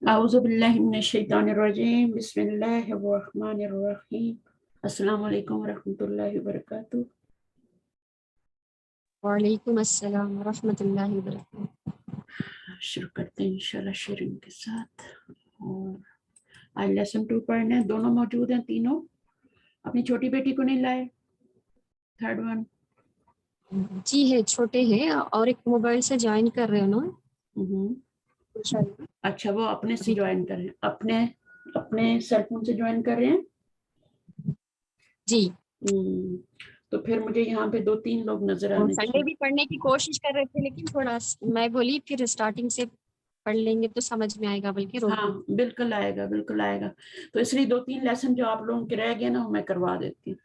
اعوذ باللہ من الشیطان الرجیم بسم اللہ الرحمن الرحیم السلام علیکم ورحمۃ اللہ وبرکاتہ۔ وعلیکم السلام ورحمۃ اللہ وبرکاتہ۔ شروع کرتے ہیں انشاءاللہ شیئرنگ کے ساتھ۔ اور آج لیسن 2 پڑھنا ہے، دونوں موجود ہیں تینوں۔ اپنی چھوٹی بیٹی کو نہیں لائے؟ تھرڈ ون جی ہے، چھوٹے ہیں اور ایک موبائل سے جوائن کر رہے ہیں نا اچھا، وہ اپنے سے ابھی جوائن کر رہے ہیں، اپنے سیل فون سے جوائن کر رہے ہیں۔ جی، تو پھر مجھے یہاں پہ 2-3 لوگ نظر اور آنے سنڈے چاہیے۔ بھی پڑھنے کی کوشش کر رہے تھے لیکن تھوڑا میں بولی پھر اسٹارٹنگ سے پڑھ لیں گے تو سمجھ میں آئے گا، بلکہ ہاں روکوں۔ بالکل آئے گا، بالکل آئے گا۔ تو اس لیے 2-3 لیسن جو آپ لوگوں کے رہ گئے نا وہ میں کروا دیتی ہوں۔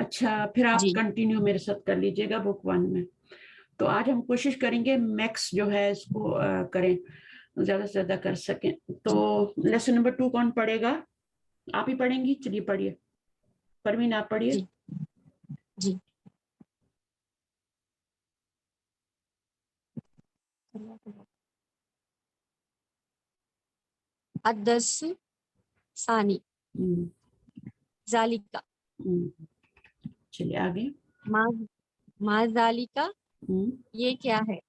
اچھا، پھر آپ جی کنٹینیو میرے ساتھ کر لیجئے گا بک 1 میں۔ تو آج ہم کوشش کریں گے میکس جو ہے اس کو کریں، زیادہ سے زیادہ کر سکیں۔ تو لیسن نمبر 2 کون پڑھے گا؟ آپ ہی پڑھیں گی؟ چلیے پڑھیے، پروین آپ پڑھیے۔ جی جی الدرس ثانی ذالکا، چلیے آگے۔ ما ذالکا، یہ کیا ہے؟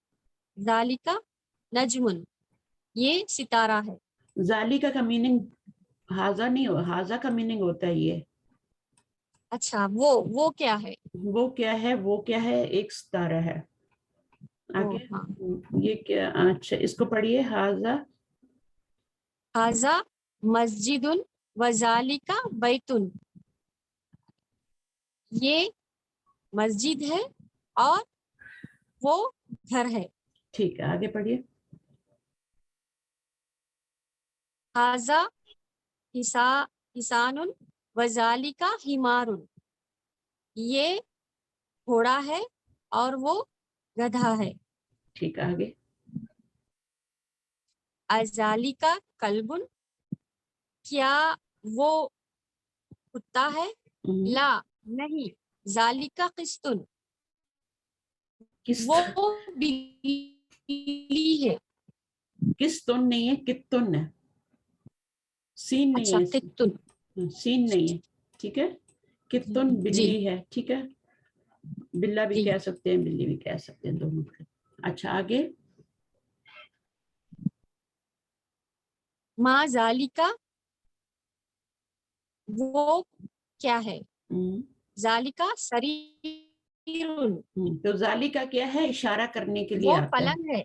ذالکا نجمن، یہ ستارہ ہے۔ ذالکا کا میننگ ہاذا نہیں ہو، ہاذا کا میننگ ہوتا ہے یہ۔ اچھا، وہ کیا ہے؟ وہ کیا ہے؟ وہ کیا ہے؟ ایک ستارہ ہے۔ وہ آگے ہاں، یہ کیا؟ اچھا اس کو پڑھیے، ہاذا ھذا مسجد وذالک بیت، یہ مسجد ہے اور وہ گھر ہے۔ ٹھیک ہے، آگے پڑھیے۔ ھذا حصان وذالک حمار، یہ گھوڑا ہے اور وہ گدھا ہے۔ ٹھیک ہے، آگے۔ اذالک کلب، کیا وہ کتا ہے؟ لا نہیں، ذالک قسط، کس وہ بلی ہے۔ کس تن نہیں ہے، کتن ہے، سین نہیں اچھا ہے اس قطن، میں، سین نہیں ہے، ٹھیک ہے۔ کتن جی بلی ہے، ٹھیک ہے۔ بلا بھی جی کہہ سکتے ہیں، بلی بھی کہہ سکتے ہیں، دونوں۔ اچھا آگے۔ ما ذالک، وہ کیا ہے؟ ذالک سریر، تو ذالکا کیا ہے؟ اشارہ کرنے کے لیے وہ آتا ہے۔ پلنگ ہے۔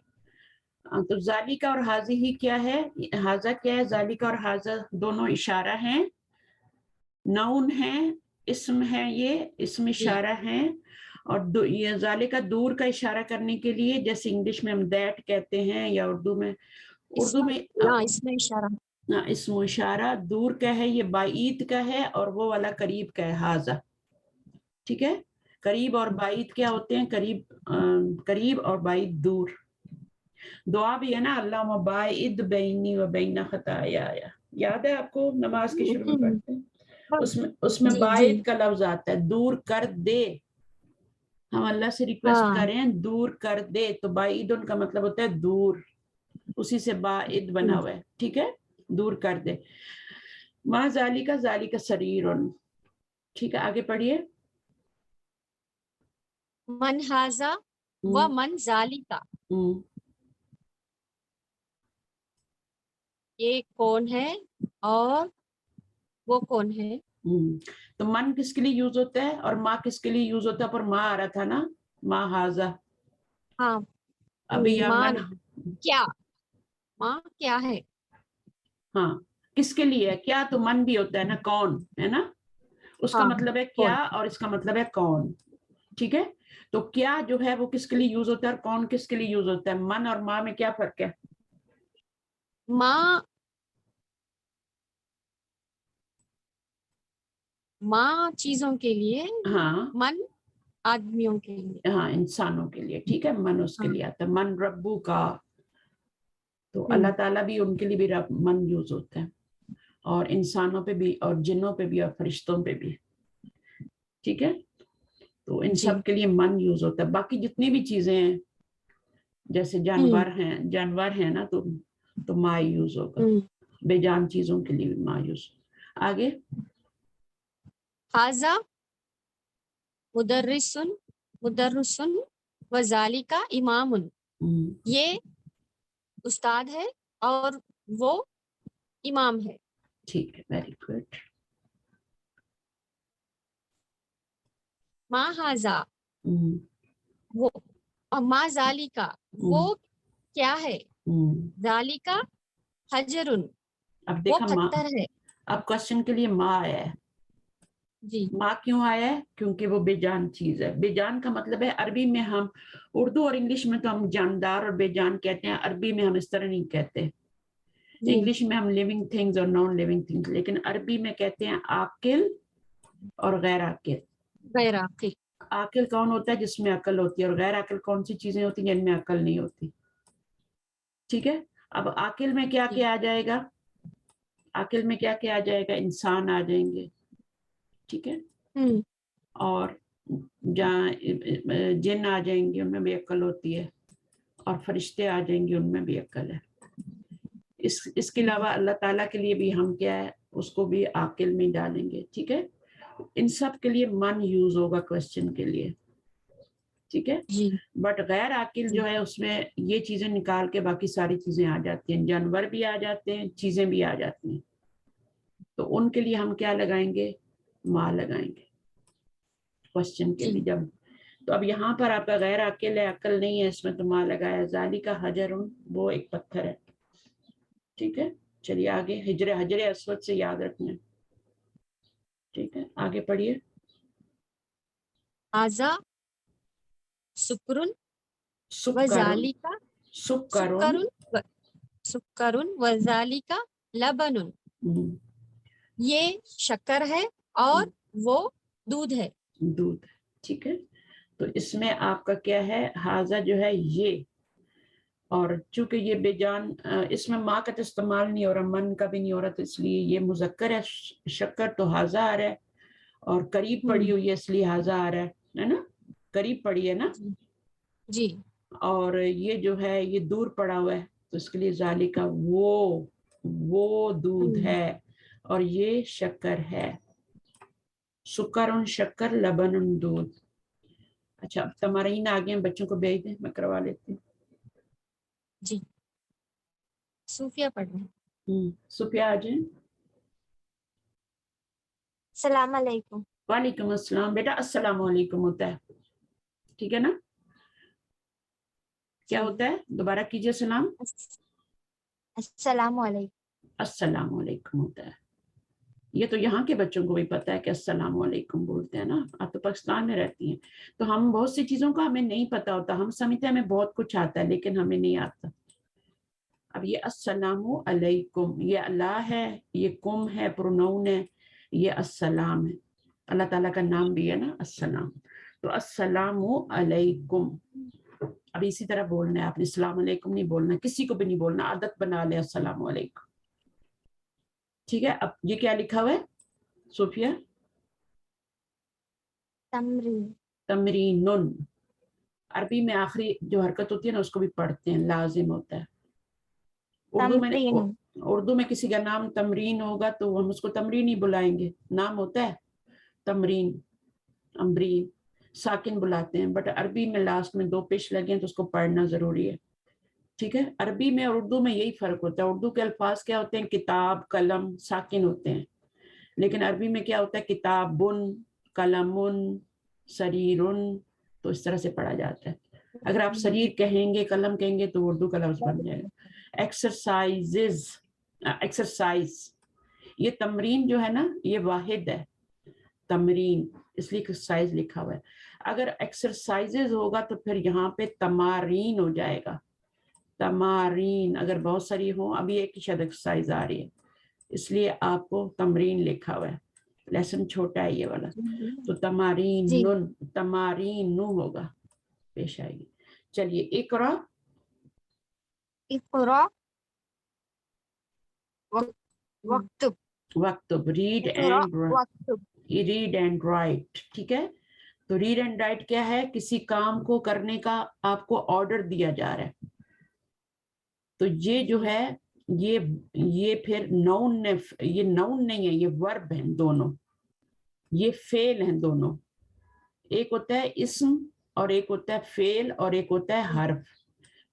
تو ذالکا اور حاذہ کیا ہے؟ حاذا کیا ہے؟ ذالکا اور حاذا دونوں اشارہ ہیں، نون ہے، اسم ہے، یہ اسم جی اشارہ ہیں۔ اور یہ ذالکا دور کا اشارہ کرنے کے لیے، جیسے انگلش میں ہم دیٹ کہتے ہیں یا اردو میں اس میں اشارہ۔ اسم و اشارہ دور کا ہے، یہ بعید کا ہے، اور وہ والا قریب کا ہے، حاذا، ٹھیک ہے۔ قریب اور بعید کیا ہوتے ہیں؟ قریب اور بعید دور۔ دعا بھی ہے نا، اللہم باعد بینی و بین خطایا، یاد ہے آپ کو؟ نماز کے شروع میں پڑھتے ہیں، اس میں جی جی باعد کا لفظ آتا ہے، دور کر دے۔ ہم اللہ سے ریکویسٹ ہاں، کریں دور کر دے، تو بعید کا مطلب ہوتا ہے دور، اسی سے باعد بنا ہوا ہے، ٹھیک ہے، دور کر دے۔ ما ذالک، ذالک سریر، ٹھیک ہے، آگے پڑھیے۔ من ھذا و من ذالک، یہ کون ہے اور وہ کون ہے؟ تو من کس کے لیے یوز ہوتا ہے اور ماں کس کے لیے یوز ہوتا ہے؟ پر ماں آ رہا تھا نا، ماں ہاذا۔ ہاں، ابھی یا مان من، کیا، ماں کیا ہے؟ ہاں کس کے لیے؟ کیا تو من بھی ہوتا ہے نا، کون ہے نا، اس کا ہاں مطلب ہے کون؟ کیا اور اس کا مطلب ہے کون، ٹھیک ہے۔ تو کیا جو ہے وہ کس کے لیے یوز ہوتا ہے اور کون کس کے لیے یوز ہوتا ہے؟ من اور ماں میں کیا فرق ہے؟ ماں چیزوں کے لیے، ہاں من آدمیوں کے لیے۔ ہاں، انسانوں کے لیے، ٹھیک ہے، من اس کے ہاں لیے آتا ہے، من ربو کا، تو اللہ تعالیٰ بھی ان کے لیے بھی من یوز ہوتا ہے، اور انسانوں پہ بھی اور جنوں پہ بھی اور فرشتوں پہ بھی، ٹھیک ہے۔ تو ان جی سب کے لیے من یوز ہوتا ہے۔ باقی جتنی بھی چیزیں ہیں، جیسے جانور ہیں نا، تو ما یوز ہوگا, بے جان چیزوں کے لیے بھی ما یوز. آگے حاذا مدرسن و ذالک امام, یہ استاد ہے اور وہ امام ہے. ٹھیک ہے, ویری گڈ. ما حاذا وہ, اور ما ذالک وہ کیا ہے, ذالک حجر اب وہ دیکھا پتھر ہے. اب کوشچن کے لیے ما آیا ہے. جی ماں کیوں آیا ہے؟ کیونکہ وہ بے جان چیز ہے. بے جان کا مطلب ہے, عربی میں ہم اردو اور انگلش میں تو ہم جاندار اور بے جان کہتے ہیں, عربی میں ہم اس طرح نہیں کہتے. انگلش میں ہم لیونگ تھنگز اور نان لیونگ تھنگز, لیکن عربی میں کہتے ہیں عاقل اور غیر عاقل. غیر عاقل. عاقل کون ہوتا ہے؟ جس میں عقل ہوتی ہے, اور غیر عاقل کون سی چیزیں ہوتی ہیں جن میں عقل نہیں ہوتی. ٹھیک ہے. اب عاقل میں کیا کیا آ جائے گا؟ عاقل میں کیا کیا آ جائے گا؟ انسان آ جائیں گے. ٹھیک ہے. اور جہاں جن آ جائیں گے ان میں بھی عقل ہوتی ہے, اور فرشتے آ جائیں گے ان میں بھی عقل ہے. اس کے علاوہ اللہ تعالیٰ کے لیے بھی ہم کیا ہے, اس کو بھی عاقل میں ڈالیں گے. ٹھیک ہے. ان سب کے لیے من یوز ہوگا کوشچن کے لیے. ٹھیک ہے. بٹ غیر عاقل جو ہے اس میں یہ چیزیں نکال کے باقی ساری چیزیں آ جاتی ہیں, جانور بھی آ جاتے ہیں, چیزیں بھی آ جاتی ہیں. تو ان کے لیے ہم کیا لگائیں گے؟ ما لگائیں گے کوشچن کے لیے. جب تو اب یہاں پر آپ کا غیر عاقل ہے, عقل نہیں ہے, اس میں تو ما لگایا. ذالک حجر, وہ ایک پتھر ہے. ٹھیک ہے. چلیے آگے, حجر اسود سے یاد رکھنا. ٹھیک ہے, آگے پڑھیے. حاذا سکرن و سکرن, ذالک سکرن, سکرن و ذالک لبن, یہ شکر ہے اور وہ دودھ ہے. دودھ. ٹھیک ہے. تو اس میں آپ کا کیا ہے؟ حاذا جو ہے یہ, اور چونکہ یہ بے جان, اس میں ماں کا تو استعمال نہیں ہو رہا, من کا بھی نہیں ہو رہا, تو اس لیے یہ مذکر ہے. شکر تو حاذا آ رہا ہے, اور قریب پڑی ہوئی ہے اس لیے حاذا آ رہا ہے نا, قریب پڑی ہے نا. جی. اور یہ جو ہے یہ دور پڑا ہوا ہے, تو اس کے لیے ذالک وہ دودھ ہے, اور یہ شکر ہے. سکر شکر, لبن دودھ. اچھا, اب تمارین آگے ہیں, بچوں کو بھیج دیں, میں کروا لیتی ہوں. جی. صوفیہ پڑھ رہے ہیں. صوفیہ آ جائیں. السلام علیکم. وعلیکم السلام. بیٹا السلام علیکم ہوتا ہے, ٹھیک ہے نا؟ کیا ہوتا ہے؟ دوبارہ کیجئے سلام. السلام علیکم. السلام علیکم ہوتا ہے. یہ تو یہاں کے بچوں کو بھی پتا ہے کہ السلام علیکم بولتے ہیں نا, آپ تو پاکستان میں رہتی ہیں, تو ہم بہت سی چیزوں کا ہمیں نہیں پتا ہوتا. ہم سمجھتے ہیں ہمیں بہت کچھ آتا ہے, لیکن ہمیں نہیں آتا. اب یہ السلام علیکم, یہ اللہ ہے, یہ کم ہے, پروناؤن ہے, یہ السلام ہے. اللہ تعالیٰ کا نام بھی ہے نا السلام. تو السلام علیکم. اب اسی طرح بولنا ہے آپ نے, السلام علیکم نہیں بولنا, کسی کو بھی نہیں بولنا, عادت بنا لیں السلام علیکم. ٹھیک ہے. اب یہ کیا لکھا ہوا ہے صوفیہ؟ تمرین. عربی میں آخری جو حرکت ہوتی ہے نا اس کو بھی پڑھتے ہیں, لازم ہوتا ہے. اردو میں کسی کا نام تمرین ہوگا تو ہم اس کو تمرین ہی بلائیں گے, نام ہوتا ہے تمرین, امبرین, ساکن بلاتے ہیں. بٹ عربی میں لاسٹ میں دو پیش لگے ہیں تو اس کو پڑھنا ضروری ہے. ٹھیک ہے. عربی میں اور اردو میں یہی فرق ہوتا ہے. اردو کے الفاظ کیا ہوتے ہیں؟ کتاب, قلم, ساکن ہوتے ہیں. لیکن عربی میں کیا ہوتا ہے؟ کتابن, قلمن, سریرن, تو اس طرح سے پڑھا جاتا ہے. اگر آپ سریر کہیں گے, قلم کہیں گے تو اردو کا لفظ بن جائے گا. ایکسرسائز, یہ تمرین جو ہے نا یہ واحد ہے, تمرین, اس لیے ایکسرسائز لکھا ہوا ہے. اگر ایکسرسائزز ہوگا تو پھر یہاں پہ تمارین ہو جائے گا. تمارین اگر بہت ساری ہوں, ابھی ایک ہی شاید ایکسرسائز آ رہی ہے, اس لیے آپ کو تمرین لکھا ہوا ہے. لیسن چھوٹا ہے یہ والا, تو تمارین نون, تمارین نو ہوگا, پیش آئے گی. چلیے اقرا. اقرا وقتب, ریڈ اینڈ رائٹ. ٹھیک ہے. تو ریڈ اینڈ رائٹ کیا ہے؟ کسی کام کو کرنے کا آپ کو آرڈر دیا جا رہا ہے, تو یہ جو ہے یہ پھر نون نے، یہ نون نہیں ہے، یہ ورب ہیں دونوں، یہ فعل ہیں دونوں. ایک ہوتا ہے اسم اور ایک ہوتا ہے فعل اور ایک ہوتا ہے حرف.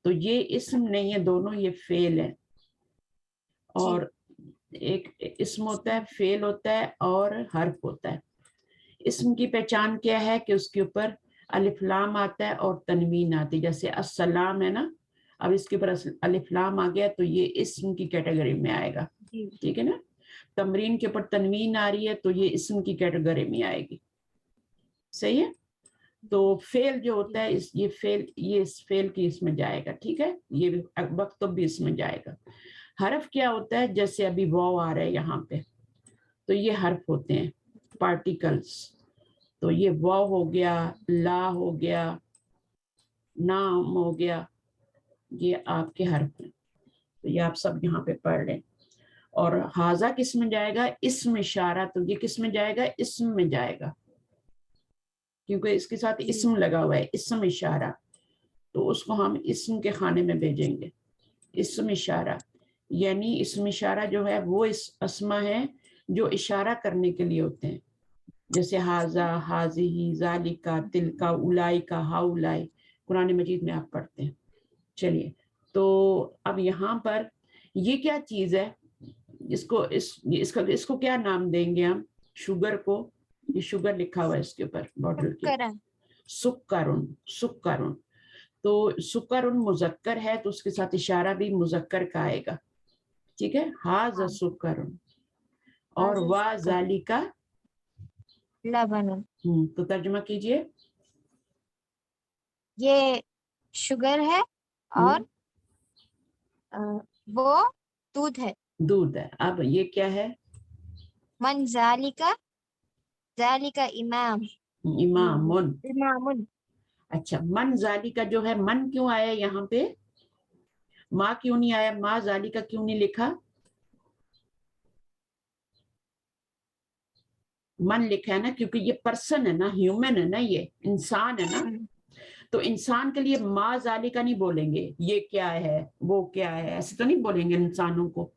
تو یہ اسم نہیں ہے دونوں، یہ فعل ہے. اور ایک اسم ہوتا ہے، فعل ہوتا ہے اور حرف ہوتا ہے. اسم کی پہچان کیا ہے کہ اس کے اوپر الف لام آتا ہے اور تنوین آتی ہے. جیسے السلام ہے نا، اب اس کے اوپر الف لام آ گیا تو یہ اسم کی کیٹیگری میں آئے گا. ٹھیک ہے نا. تمرین کے اوپر تنوین آ رہی ہے تو یہ اسم کی کیٹیگری میں آئے گی. صحیح ہے. تو فعل جو ہوتا ہے یہ فعل، یہ اس فعل کی اس میں جائے گا. ٹھیک ہے، یہ بھی وقت بھی اس میں جائے گا. حرف کیا ہوتا ہے؟ جیسے ابھی واو آ رہا ہے یہاں پہ، تو یہ حرف ہوتے ہیں پارٹیکلز. تو یہ واو ہو گیا، لا ہو گیا، نام ہو گیا، یہ آپ کے حرف ہیں. تو یہ آپ سب یہاں پہ پڑھ لیں. اور حاضہ کس میں جائے گا؟ اسم اشارہ. تو یہ کس میں جائے گا؟ اسم میں جائے گا، کیونکہ اس کے ساتھ اسم لگا ہوا ہے، اسم اشارہ. تو اس کو ہم اسم کے خانے میں بھیجیں گے. اسم اشارہ یعنی اسم اشارہ جو ہے وہ اسما ہے جو اشارہ کرنے کے لیے ہوتے ہیں. جیسے حاضہ، حاضی، ذالکا، تلکا، اولائکا، ہاؤلائی، قرآن مجید میں آپ پڑھتے ہیں. چلیے، تو اب یہاں پر یہ کیا چیز ہے؟ اس کو کیا نام دیں گے ہم؟ شوگر کو، یہ شوگر لکھا ہوا ہے اس کے اوپر بوٹل کے، سکرن. سکرن. تو سکرن مذکر ہے تو اس کے ساتھ اشارہ بھی مذکر کا آئے گا. ٹھیک ہے، حاذا سکرن. اور وا ذالکا لبن. تو ترجمہ کیجئے. یہ شوگر ہے اور وہ دودھ ہے. دودھ ہے. اب یہ کیا ہے؟ من ذالکا، ذالکا امام. امامن. امامن. اچھا، من ذالکا جو ہے، من کیوں آیا یہاں پہ؟ ماں کیوں نہیں آیا؟ ماں ذالکا کیوں نہیں لکھا؟ من لکھا ہے نا، کیونکہ یہ پرسن ہے نا، ہیومن ہے نا، یہ انسان ہے نا. تو انسان کے لیے ماں ذالکا نہیں بولیں گے یہ کیا ہے وہ کیا ہے، ایسے تو نہیں بولیں گے انسانوں کو.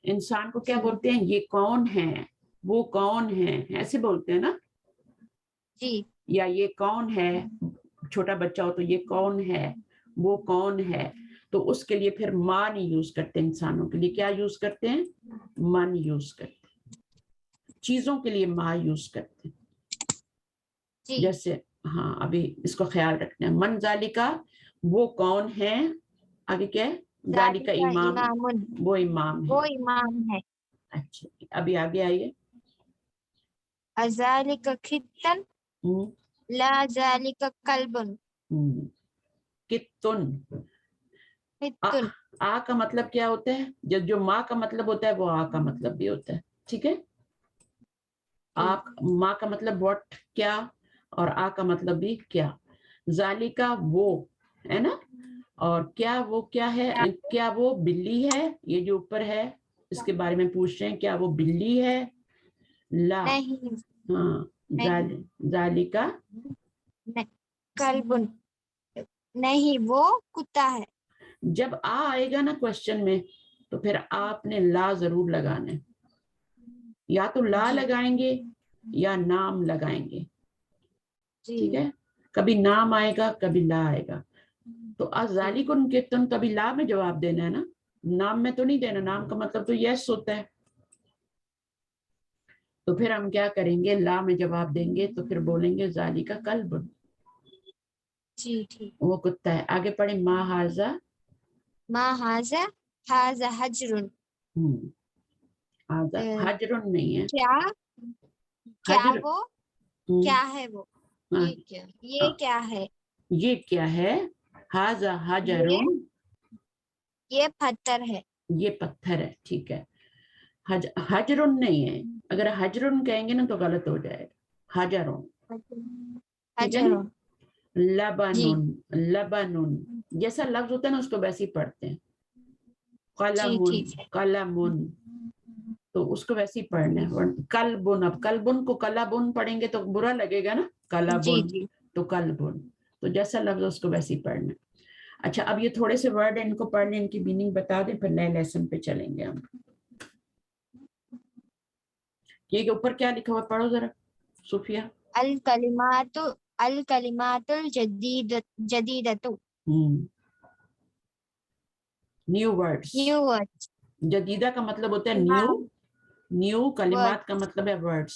انسان کو کیا بولتے ہیں؟ یہ کون ہے، وہ کون ہے، ایسے بولتے ہیں نا. جی. یا یہ کون ہے، چھوٹا بچہ ہو تو یہ کون ہے، وہ کون ہے. تو اس کے لیے پھر ماں نہیں یوز کرتے. انسانوں کے لیے کیا یوز کرتے ہیں؟ من یوز کرتے ہیں. چیزوں کے لیے ماں یوز کرتے ہیں. جیسے ہاں، ابھی اس کو خیال رکھنا ہے. من ذالکا وہ کون ہے، آگے کیا ہے؟ ذالکا امام، وہ امام ہے. وہ امام ہے. اچھا، ابھی آگے آئیے. ذالک کھتن لا ذالک کلبن. کتن. کھتن. آ کا مطلب کیا ہوتا ہے؟ جو ماں کا مطلب ہوتا ہے وہ آ کا مطلب بھی ہوتا ہے. ٹھیک ہے، ماں کا مطلب واٹ، کیا، اور آ کا مطلب بھی کیا. ذالکا وہ ہے نا، اور کیا وہ کیا ہے؟ کیا وہ بلی ہے؟ یہ جو اوپر ہے اس کے بارے میں پوچھ رہے ہیں، کیا وہ بلی ہے؟ لا. نہیں. ہاں، ذالکا کلبن. نہیں، وہ کتا ہے. جب آئے گا نا کوشچن میں تو پھر آپ نے لا ضرور لگانا ہے. یا تو لا لگائیں گے یا نام لگائیں گے. ٹھیک ہے، کبھی نام آئے گا کبھی لا آئے گا. تو ذالکن کے تم کبھی لا میں جواب دینا ہے نا، نام میں تو نہیں دینا. نام کا مطلب تو یس ہوتا ہے. تو پھر ہم کیا کریں گے؟ لا میں جواب دیں گے تو پھر بولیں گے ذالکا کلب، وہ کتا ہے. آگے پڑھیں. ما ھذا، ما ھذا، ھذا حجر. حجر نہیں ہے. کیا حجر وہ کیا ہے وہ، یہ کیا ہے. یہ کیا ہے؟ ھذا حجر، یہ پتھر ہے. یہ پتھر ہے. ٹھیک ہے، حجر نہیں ہے. اگر حجر کہیں گے نا تو غلط ہو جائے گا. حجر، ٹھیک ہے نا. لبن، لبن جیسا لفظ ہوتا ہے نا اس کو ویسے ہی پڑھتے ہیں. قلم، قلم، تو اس کو ویسے ہی پڑھنا ہے. کلبن، اب کلبن کو کلبن پڑھیں گے تو برا لگے گا نا. کلبن تو کلبن، تو جیسا لفظ اس کو ویسے ہی پڑھنا ہے. اچھا اب یہ تھوڑے سے ورڈ ان کو پڑھ لیں, ان کی میننگ بتا دیں, پھر نئے لیسن پہ چلیں گے ہم. یہ اوپر کیا لکھا ہوا پڑھو ذرا صوفیہ. الکلمات الجدیدۃ. New words. New words. جدیدہ کا مطلب ہوتا ہے نیو, نیو کلمات کا مطلب ہے ورڈس.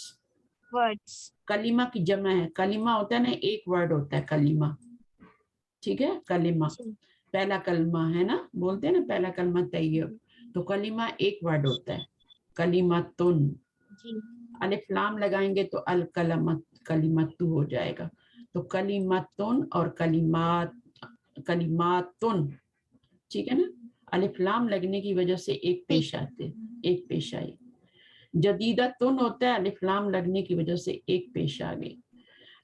ورڈز. کلمہ کی جمع ہے, کلمہ ہوتا ہے نا ایک ورڈ ہوتا ہے کلمہ, ٹھیک ہے, کلمہ پہلا کلمہ ہے نا, بولتے ہیں نا پہلا کلمہ طیب, تو کلمہ ایک ورڈ ہوتا ہے, کلمتن. الف لام لگائیں گے تو الکلمت کلمت ہو جائے گا, تو کلمتن اور کلمات کلماتن, ٹھیک ہے نا, الف لام لگنے کی وجہ سے ایک پیش آتے, ایک پیش آئی. جدیدہ تن ہوتا ہے, الف لام لگنے کی وجہ سے ایک پیش آ گئی.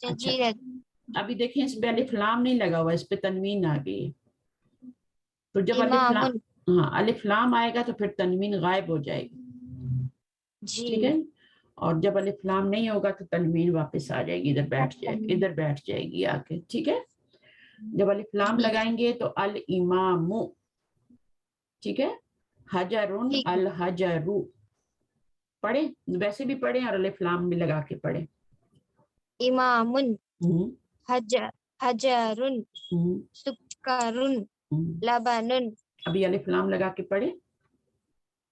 اچھا ابھی دیکھیں اس پہ الف لام نہیں لگا ہوا, اس پہ تنوین آ گئی, تو جب الف لام, ہاں الف لام آئے گا تو پھر تنوین غائب ہو جائے گی, ٹھیک ہے, اور جب الف لام نہیں ہوگا تو تنوین واپس آ جائے گی, ادھر بیٹھ جائے, ادھر بیٹھ جائے گی آ کے, ٹھیک ہے. جب الف لام لگائیں گے تو الامام, ٹھیک ہے, حجرن الحجر, پڑھیں ویسے بھی پڑھیں اور الف لام بھی لگا کے پڑھیں. امام, حجرن, سکرن, لبنن. ابھی الف لام لگا کے پڑھیں.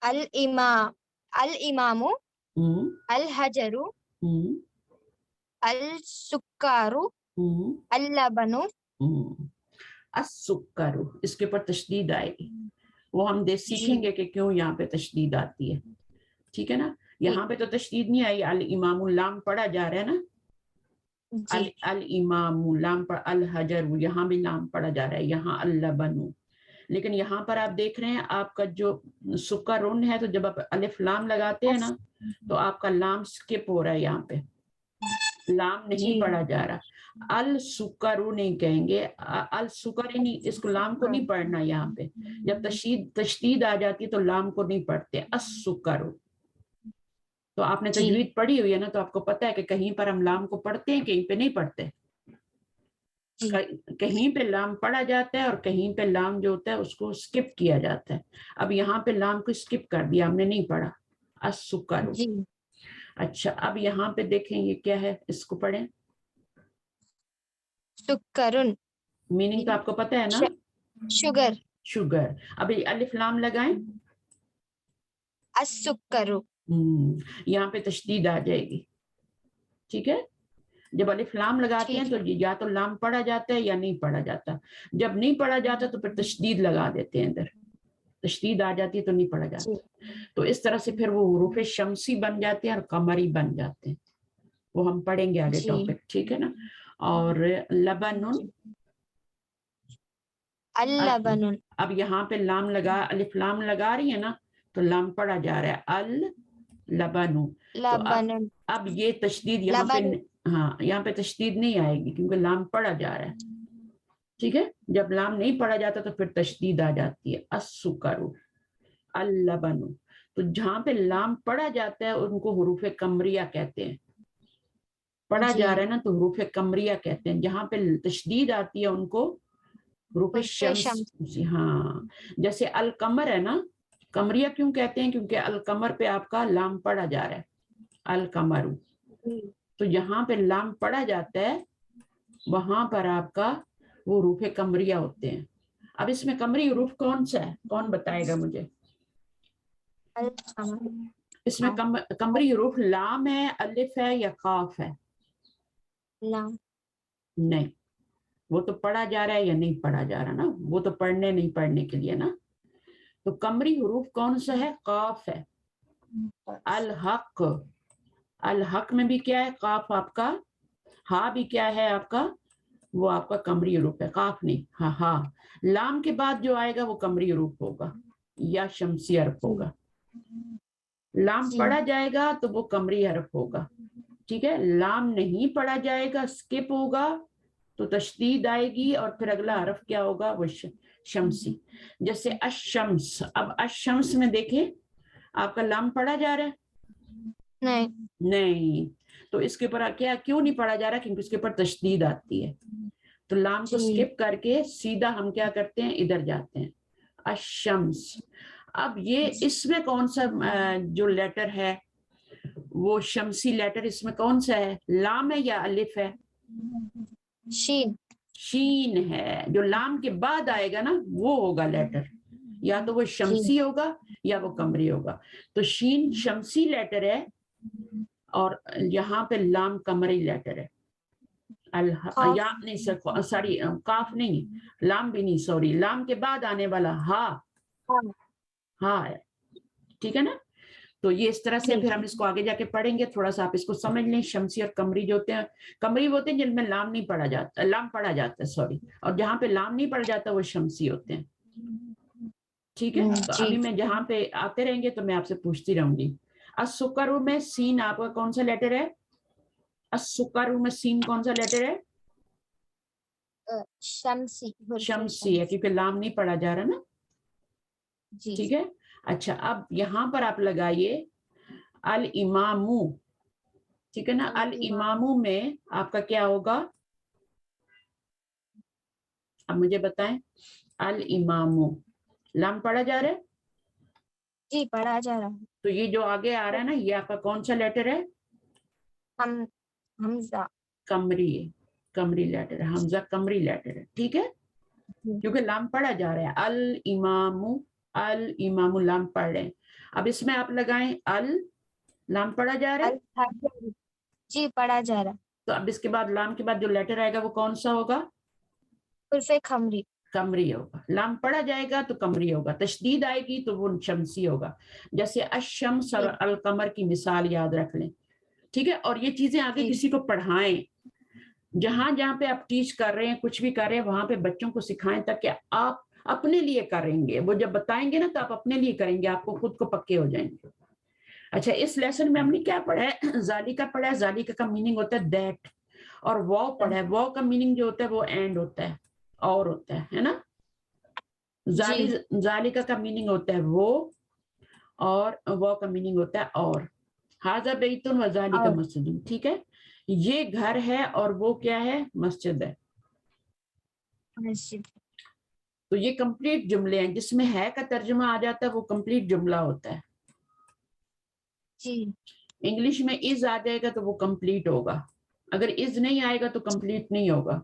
الامام, الحجر, السکر, اللبن. السکر, اس کے اوپر تشدید آئے گی, وہ ہم سیکھیں گے کہ کیوں یہاں پہ تشدید آتی ہے, ٹھیک ہے نا. یہاں پہ تو تشدید نہیں آئی, الامام لام پڑھا جا رہا ہے نا, الامام لام پر, الحجر یہاں بھی لام پڑھا جا رہا ہے, یہاں اللبن. لیکن یہاں پر آپ دیکھ رہے ہیں آپ کا جو سکرن ہے, تو جب آپ الف لام لگاتے ہیں نا تو آپ کا لام سکپ ہو رہا ہے, یہاں پہ لام نہیں پڑھا جا رہا. السکرو نہیں کہیں گے, السکر نہیں, اس کو لام کو نہیں پڑھنا یہاں پہ. جب تشدید آ جاتی ہے تو لام کو نہیں پڑھتے, السکرو. تو آپ نے تجوید پڑھی ہوئی ہے نا, تو آپ کو پتا ہے کہ کہیں پر ہم لام کو پڑھتے ہیں, کہیں پہ نہیں پڑھتے. کہیں پہ لام پڑھا جاتا ہے اور کہیں پہ لام جو ہوتا ہے اس کو سکپ کیا جاتا ہے. اب یہاں پہ لام کو سکپ کر دیا, ہم نے نہیں پڑھا, السکر. اچھا اب یہاں پہ دیکھیں یہ کیا ہے, اس کو پڑھیں. سکرن, میننگ تو آپ کو پتا ہے نا, شوگر. شوگر. ابھی الف لام لگائیں, السکر. یہاں پہ تشدید آ جائے گی, ٹھیک ہے. جب الف لام لگاتے ہیں تو یا تو لام پڑھا جاتا ہے یا نہیں پڑھا جاتا. جب نہیں پڑھا جاتا تو پھر تشدید لگا دیتے ہیں, ادھر تشدید آ جاتی ہے تو نہیں پڑھا جاتا. تو اس طرح سے پھر وہ حروف شمسی بن جاتے ہیں اور قمری بن جاتے ہیں, وہ ہم پڑھیں گے آگے ٹاپک, ٹھیک ہے نا. اور لبن, اللبن. اب یہاں پہ لام لگا, الف لام لگا رہی ہے نا, تو لام پڑھا جا رہا ہے, اللبن. تو اب یہ تشدید یہاں پہ, ہاں یہاں پہ تشدید نہیں آئے گی کیونکہ لام پڑھا جا رہا ہے, ٹھیک ہے. جب لام نہیں پڑھا جاتا تو پھر تشدید آ جاتی ہے, السکر, اللبن. تو جہاں پہ لام پڑھا جاتا ہے ان کو حروف قمریہ کہتے ہیں, پڑھا جا رہا ہے نا تو حروف قمریہ کہتے ہیں. جہاں پہ تشدید آتی ہے ان کو حروف شمس. ہاں جیسے القمر ہے نا, قمریہ کیوں کہتے ہیں, کیونکہ القمر پہ آپ کا لام پڑھا جا رہا ہے, القمر. تو جہاں پہ لام پڑھا جاتا ہے وہاں پر آپ کا وہ حروف قمریہ ہوتے ہیں. اب اس میں قمری حروف کون سا ہے, کون بتائے گا مجھے. اس میں قمری حروف لام ہے, الف ہے یا قاف ہے. لام. نہیں, وہ تو پڑھا جا رہا ہے یا نہیں پڑھا جا رہا نا, وہ تو پڑھنے نہیں پڑھنے کے لیے نا. تو قمری حروف کون سا ہے, قاف ہے. الحق, الحق میں بھی کیا ہے, قاف آپ کا. ہاں بھی کیا ہے آپ کا, وہ آپ کا قمری حروف ہے, قاف نہیں. ہاں ہاں, لام کے بعد جو آئے گا وہ قمری حروف ہوگا یا شمسی حرف ہوگا. لام پڑھا جائے گا تو وہ قمری حرف ہوگا, ٹھیک ہے. لام نہیں پڑھا جائے گا, سکپ ہوگا, تو تشدید آئے گی اور پھر اگلا حرف کیا ہوگا, وہ شمسی. جیسے الشمس, اب الشمس میں دیکھیں آپ کا لام پڑھا جا رہا ہے, نہیں, تو اس کے اوپر کیا کیوں نہیں پڑھا جا رہا, کیونکہ اس کے اوپر تشدید آتی ہے. تو لام کو جی۔ سکپ کر کے سیدھا ہم کیا کرتے ہیں, ادھر جاتے ہیں, الشمس. اب یہ اس میں کون سا جو لیٹر ہے وہ شمسی لیٹر اس میں کون سا ہے, لام ہے یا الف ہے؟ شین۔ شین ہے. جو لام کے بعد آئے گا نا وہ ہوگا لیٹر, یا تو وہ شمسی ہوگا یا وہ قمری ہوگا. تو شین شمسی لیٹر ہے اور یہاں پہ لام قمری لیٹر ہے. یا نہیں سوری کاف نہیں, لام بھی نہیں, سوری لام کے بعد آنے والا ہا, ہاں ہے, ٹھیک ہے نا. تو یہ اس طرح سے پھر ہم اس کو آگے جا کے پڑھیں گے, تھوڑا سا آپ اس کو سمجھ لیں. شمسی اور قمری جو ہوتے ہیں, قمری ہوتے ہیں جن میں لام نہیں پڑھا جاتا, لام پڑھا جاتا ہے سوری, اور جہاں پہ لام نہیں پڑھا جاتا وہ شمسی ہوتے ہیں, ٹھیک ہے. تو ابھی میں جہاں پہ آتے رہیں گے تو میں آپ سے پوچھتی رہوں گی. السکر میں سین آپ کا کون سا لیٹر ہے؟ السکر میں سین کون سا لیٹر ہے؟ شمسی. شمسی ہے کیونکہ لام نہیں پڑھا جا رہا نا, جی. ٹھیک ہے. اچھا اب یہاں پر آپ لگائیے الامامو, ٹھیک ہے نا. الامامو میں آپ کا کیا ہوگا, اب مجھے بتائیں. الامامو لام پڑھا جا رہا ہے, جی پڑھا جا رہا ہے. تو یہ جو آگے آ رہا ہے نا یہ آپ کا کون سا لیٹر ہے؟ حمزہ. قمری ہے, قمری لیٹر ہے, حمزہ قمری لیٹر ہے, ٹھیک ہے, کیونکہ لام پڑھا جا رہا ہے. الامامو, الامامو لام پڑھ رہے ہیں. اب اس میں آپ لگائیں لام پڑھا جا رہا ہے, جی پڑھا جا رہا ہے. تو اب اس کے بعد لام کے بعد جو لیٹر آئے گا وہ کون سا ہوگا؟ حرف قمری. قمری ہوگا. لام پڑھا جائے گا تو قمری ہوگا, تشدید آئے گی تو وہ شمسی ہوگا. جیسے الشمس اور القمر کی مثال یاد رکھ لیں, ٹھیک ہے. اور یہ چیزیں آگے کسی کو پڑھائیں, جہاں جہاں پہ آپ ٹیچ کر رہے ہیں, کچھ بھی کر رہے ہیں, وہاں پہ بچوں کو سکھائیں تاکہ آپ اپنے لیے کریں گے. وہ جب بتائیں گے نا تو آپ اپنے لیے کریں گے, آپ کو خود کو پکے ہو جائیں گے. اچھا اس لیسن میں ہم نے کیا پڑھا ہے؟ ذالکہ پڑھا ہے. ذالکہ کا میننگ ہوتا ہے دیٹ, اور واو پڑھا ہے. واو کا میننگ جو ہوتا ہے وہ اینڈ ہوتا ہے, اور ہوتا ہے نا. ذالکہ کا میننگ ہوتا ہے وہ, اور واو کا میننگ ہوتا ہے اور. ھذا بیت و ذالکہ مسجد, ٹھیک ہے. یہ گھر ہے اور وہ کیا ہے؟ مسجد ہے. تو یہ کمپلیٹ جملے ہیں. جس میں ہے کا ترجمہ آ جاتا ہے وہ کمپلیٹ جملہ ہوتا ہے. جی. انگلش میں از آ جائے گا تو وہ کمپلیٹ ہوگا, اگر از نہیں آئے گا تو کمپلیٹ نہیں ہوگا.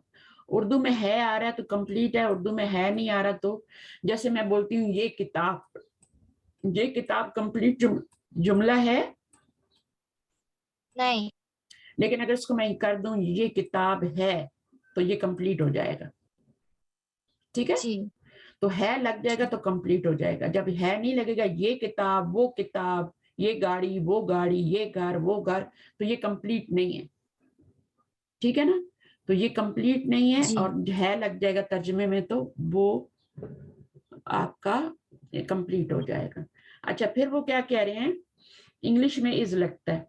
اردو میں ہے آ رہا ہے تو کمپلیٹ ہے, اردو میں ہے نہیں آ رہا تو, جیسے میں بولتی ہوں یہ کتاب کمپلیٹ جملہ ہے نہیں, لیکن اگر اس کو میں کر دوں یہ کتاب ہے تو یہ کمپلیٹ ہو جائے گا, ٹھیک ہے. تو ہے لگ جائے گا تو کمپلیٹ ہو جائے گا. جب ہے نہیں لگے گا, یہ کتاب وہ کتاب, یہ گاڑی وہ گاڑی, یہ گھر وہ گھر, تو یہ کمپلیٹ نہیں ہے, ٹھیک ہے نا. تو یہ کمپلیٹ نہیں ہے, اور ہے لگ جائے گا ترجمے میں تو وہ آپ کا کمپلیٹ ہو جائے گا. اچھا پھر وہ کیا کہہ رہے ہیں, انگلش میں از لگتا ہے.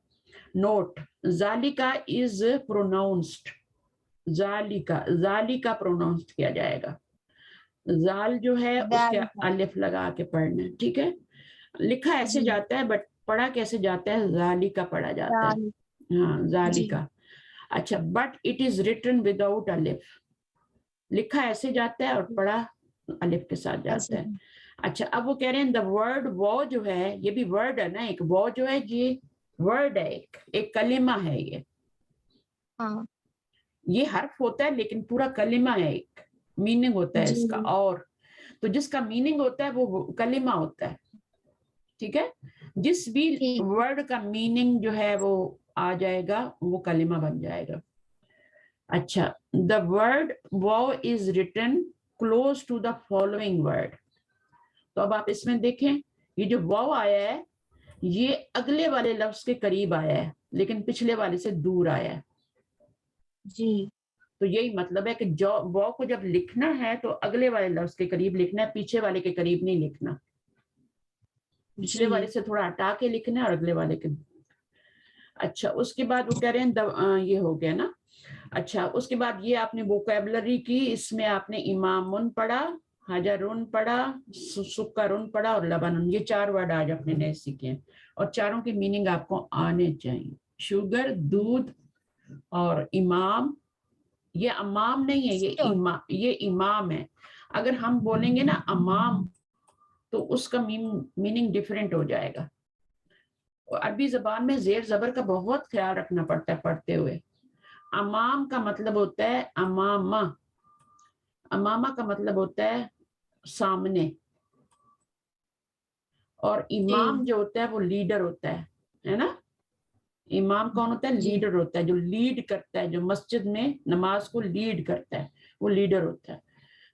نوٹ, ذالکہ از پروناؤنسڈ, ذالکہ پروناؤنسڈ کیا جائے گا. زال جو ہے اس کے الف لگا کے پڑھنا ہے, ٹھیک ہے. لکھا ایسے جاتا ہے بٹ پڑھا کیسے جاتا ہے؟ ذالکہ پڑھا جاتا ہے, ہاں ذالکہ. اچھا but it is written without الف, لکھا ایسے جاتا ہے اور پڑھا الف کے ساتھ جاتا ہے. اچھا اب وہ کہہ رہے ہیں دا ورڈ وہ جو ہے, یہ بھی ورڈ ہے نا ایک, وہ جو ہے یہ ورڈ ہے, ایک کلمہ ہے. یہ حرف ہوتا ہے لیکن پورا کلمہ ہے, ایک میننگ ہوتا ہے اس کا. اور تو جس کا میننگ ہوتا ہے وہ کلمہ ہوتا ہے, ٹھیک ہے. جس بھی ورڈ کا میننگ جو ہے وہ آ جائے گا وہ کلمہ بن جائے گا. اچھا the word vow is written close to the following word. تو اب آپ اس میں دیکھیں, یہ جو واو آیا ہے یہ اگلے والے لفظ کے قریب آیا ہے لیکن پچھلے والے سے دور آیا ہے. تو یہی مطلب ہے کہ واو کو جب لکھنا ہے تو اگلے والے لفظ کے قریب لکھنا ہے, پیچھے والے کے قریب نہیں لکھنا. پچھلے والے سے تھوڑا ہٹا کے لکھنا ہے اور اگلے والے کے. اچھا اس کے بعد وہ کہہ رہے ہیں یہ ہو گیا نا. اچھا اس کے بعد یہ آپ نے ووکیبلری کی, اس میں آپ نے امامن پڑھا, حجرن پڑھا, سکرن پڑھا اور لبنن. یہ 4 ورڈ آج آپ نے نئے سیکھے ہیں اور چاروں کی میننگ آپ کو آنے چاہیے. شوگر دودھ, اور امام یہ امام نہیں ہے، یہ امام ہے. اگر ہم بولیں گے نا امام تو اس کا میننگ ڈفرینٹ ہو جائے گا. عربی زبان میں زیر زبر کا بہت خیال رکھنا پڑتا ہے پڑھتے ہوئے. امام کا مطلب ہوتا ہے امامہ، امامہ کا مطلب ہوتا ہے سامنے، اور امام جو ہوتا ہے وہ لیڈر ہوتا ہے نا. امام کون ہوتا ہے؟ لیڈر ہوتا ہے، جو لیڈ کرتا ہے، جو مسجد میں نماز کو لیڈ کرتا ہے وہ لیڈر ہوتا ہے.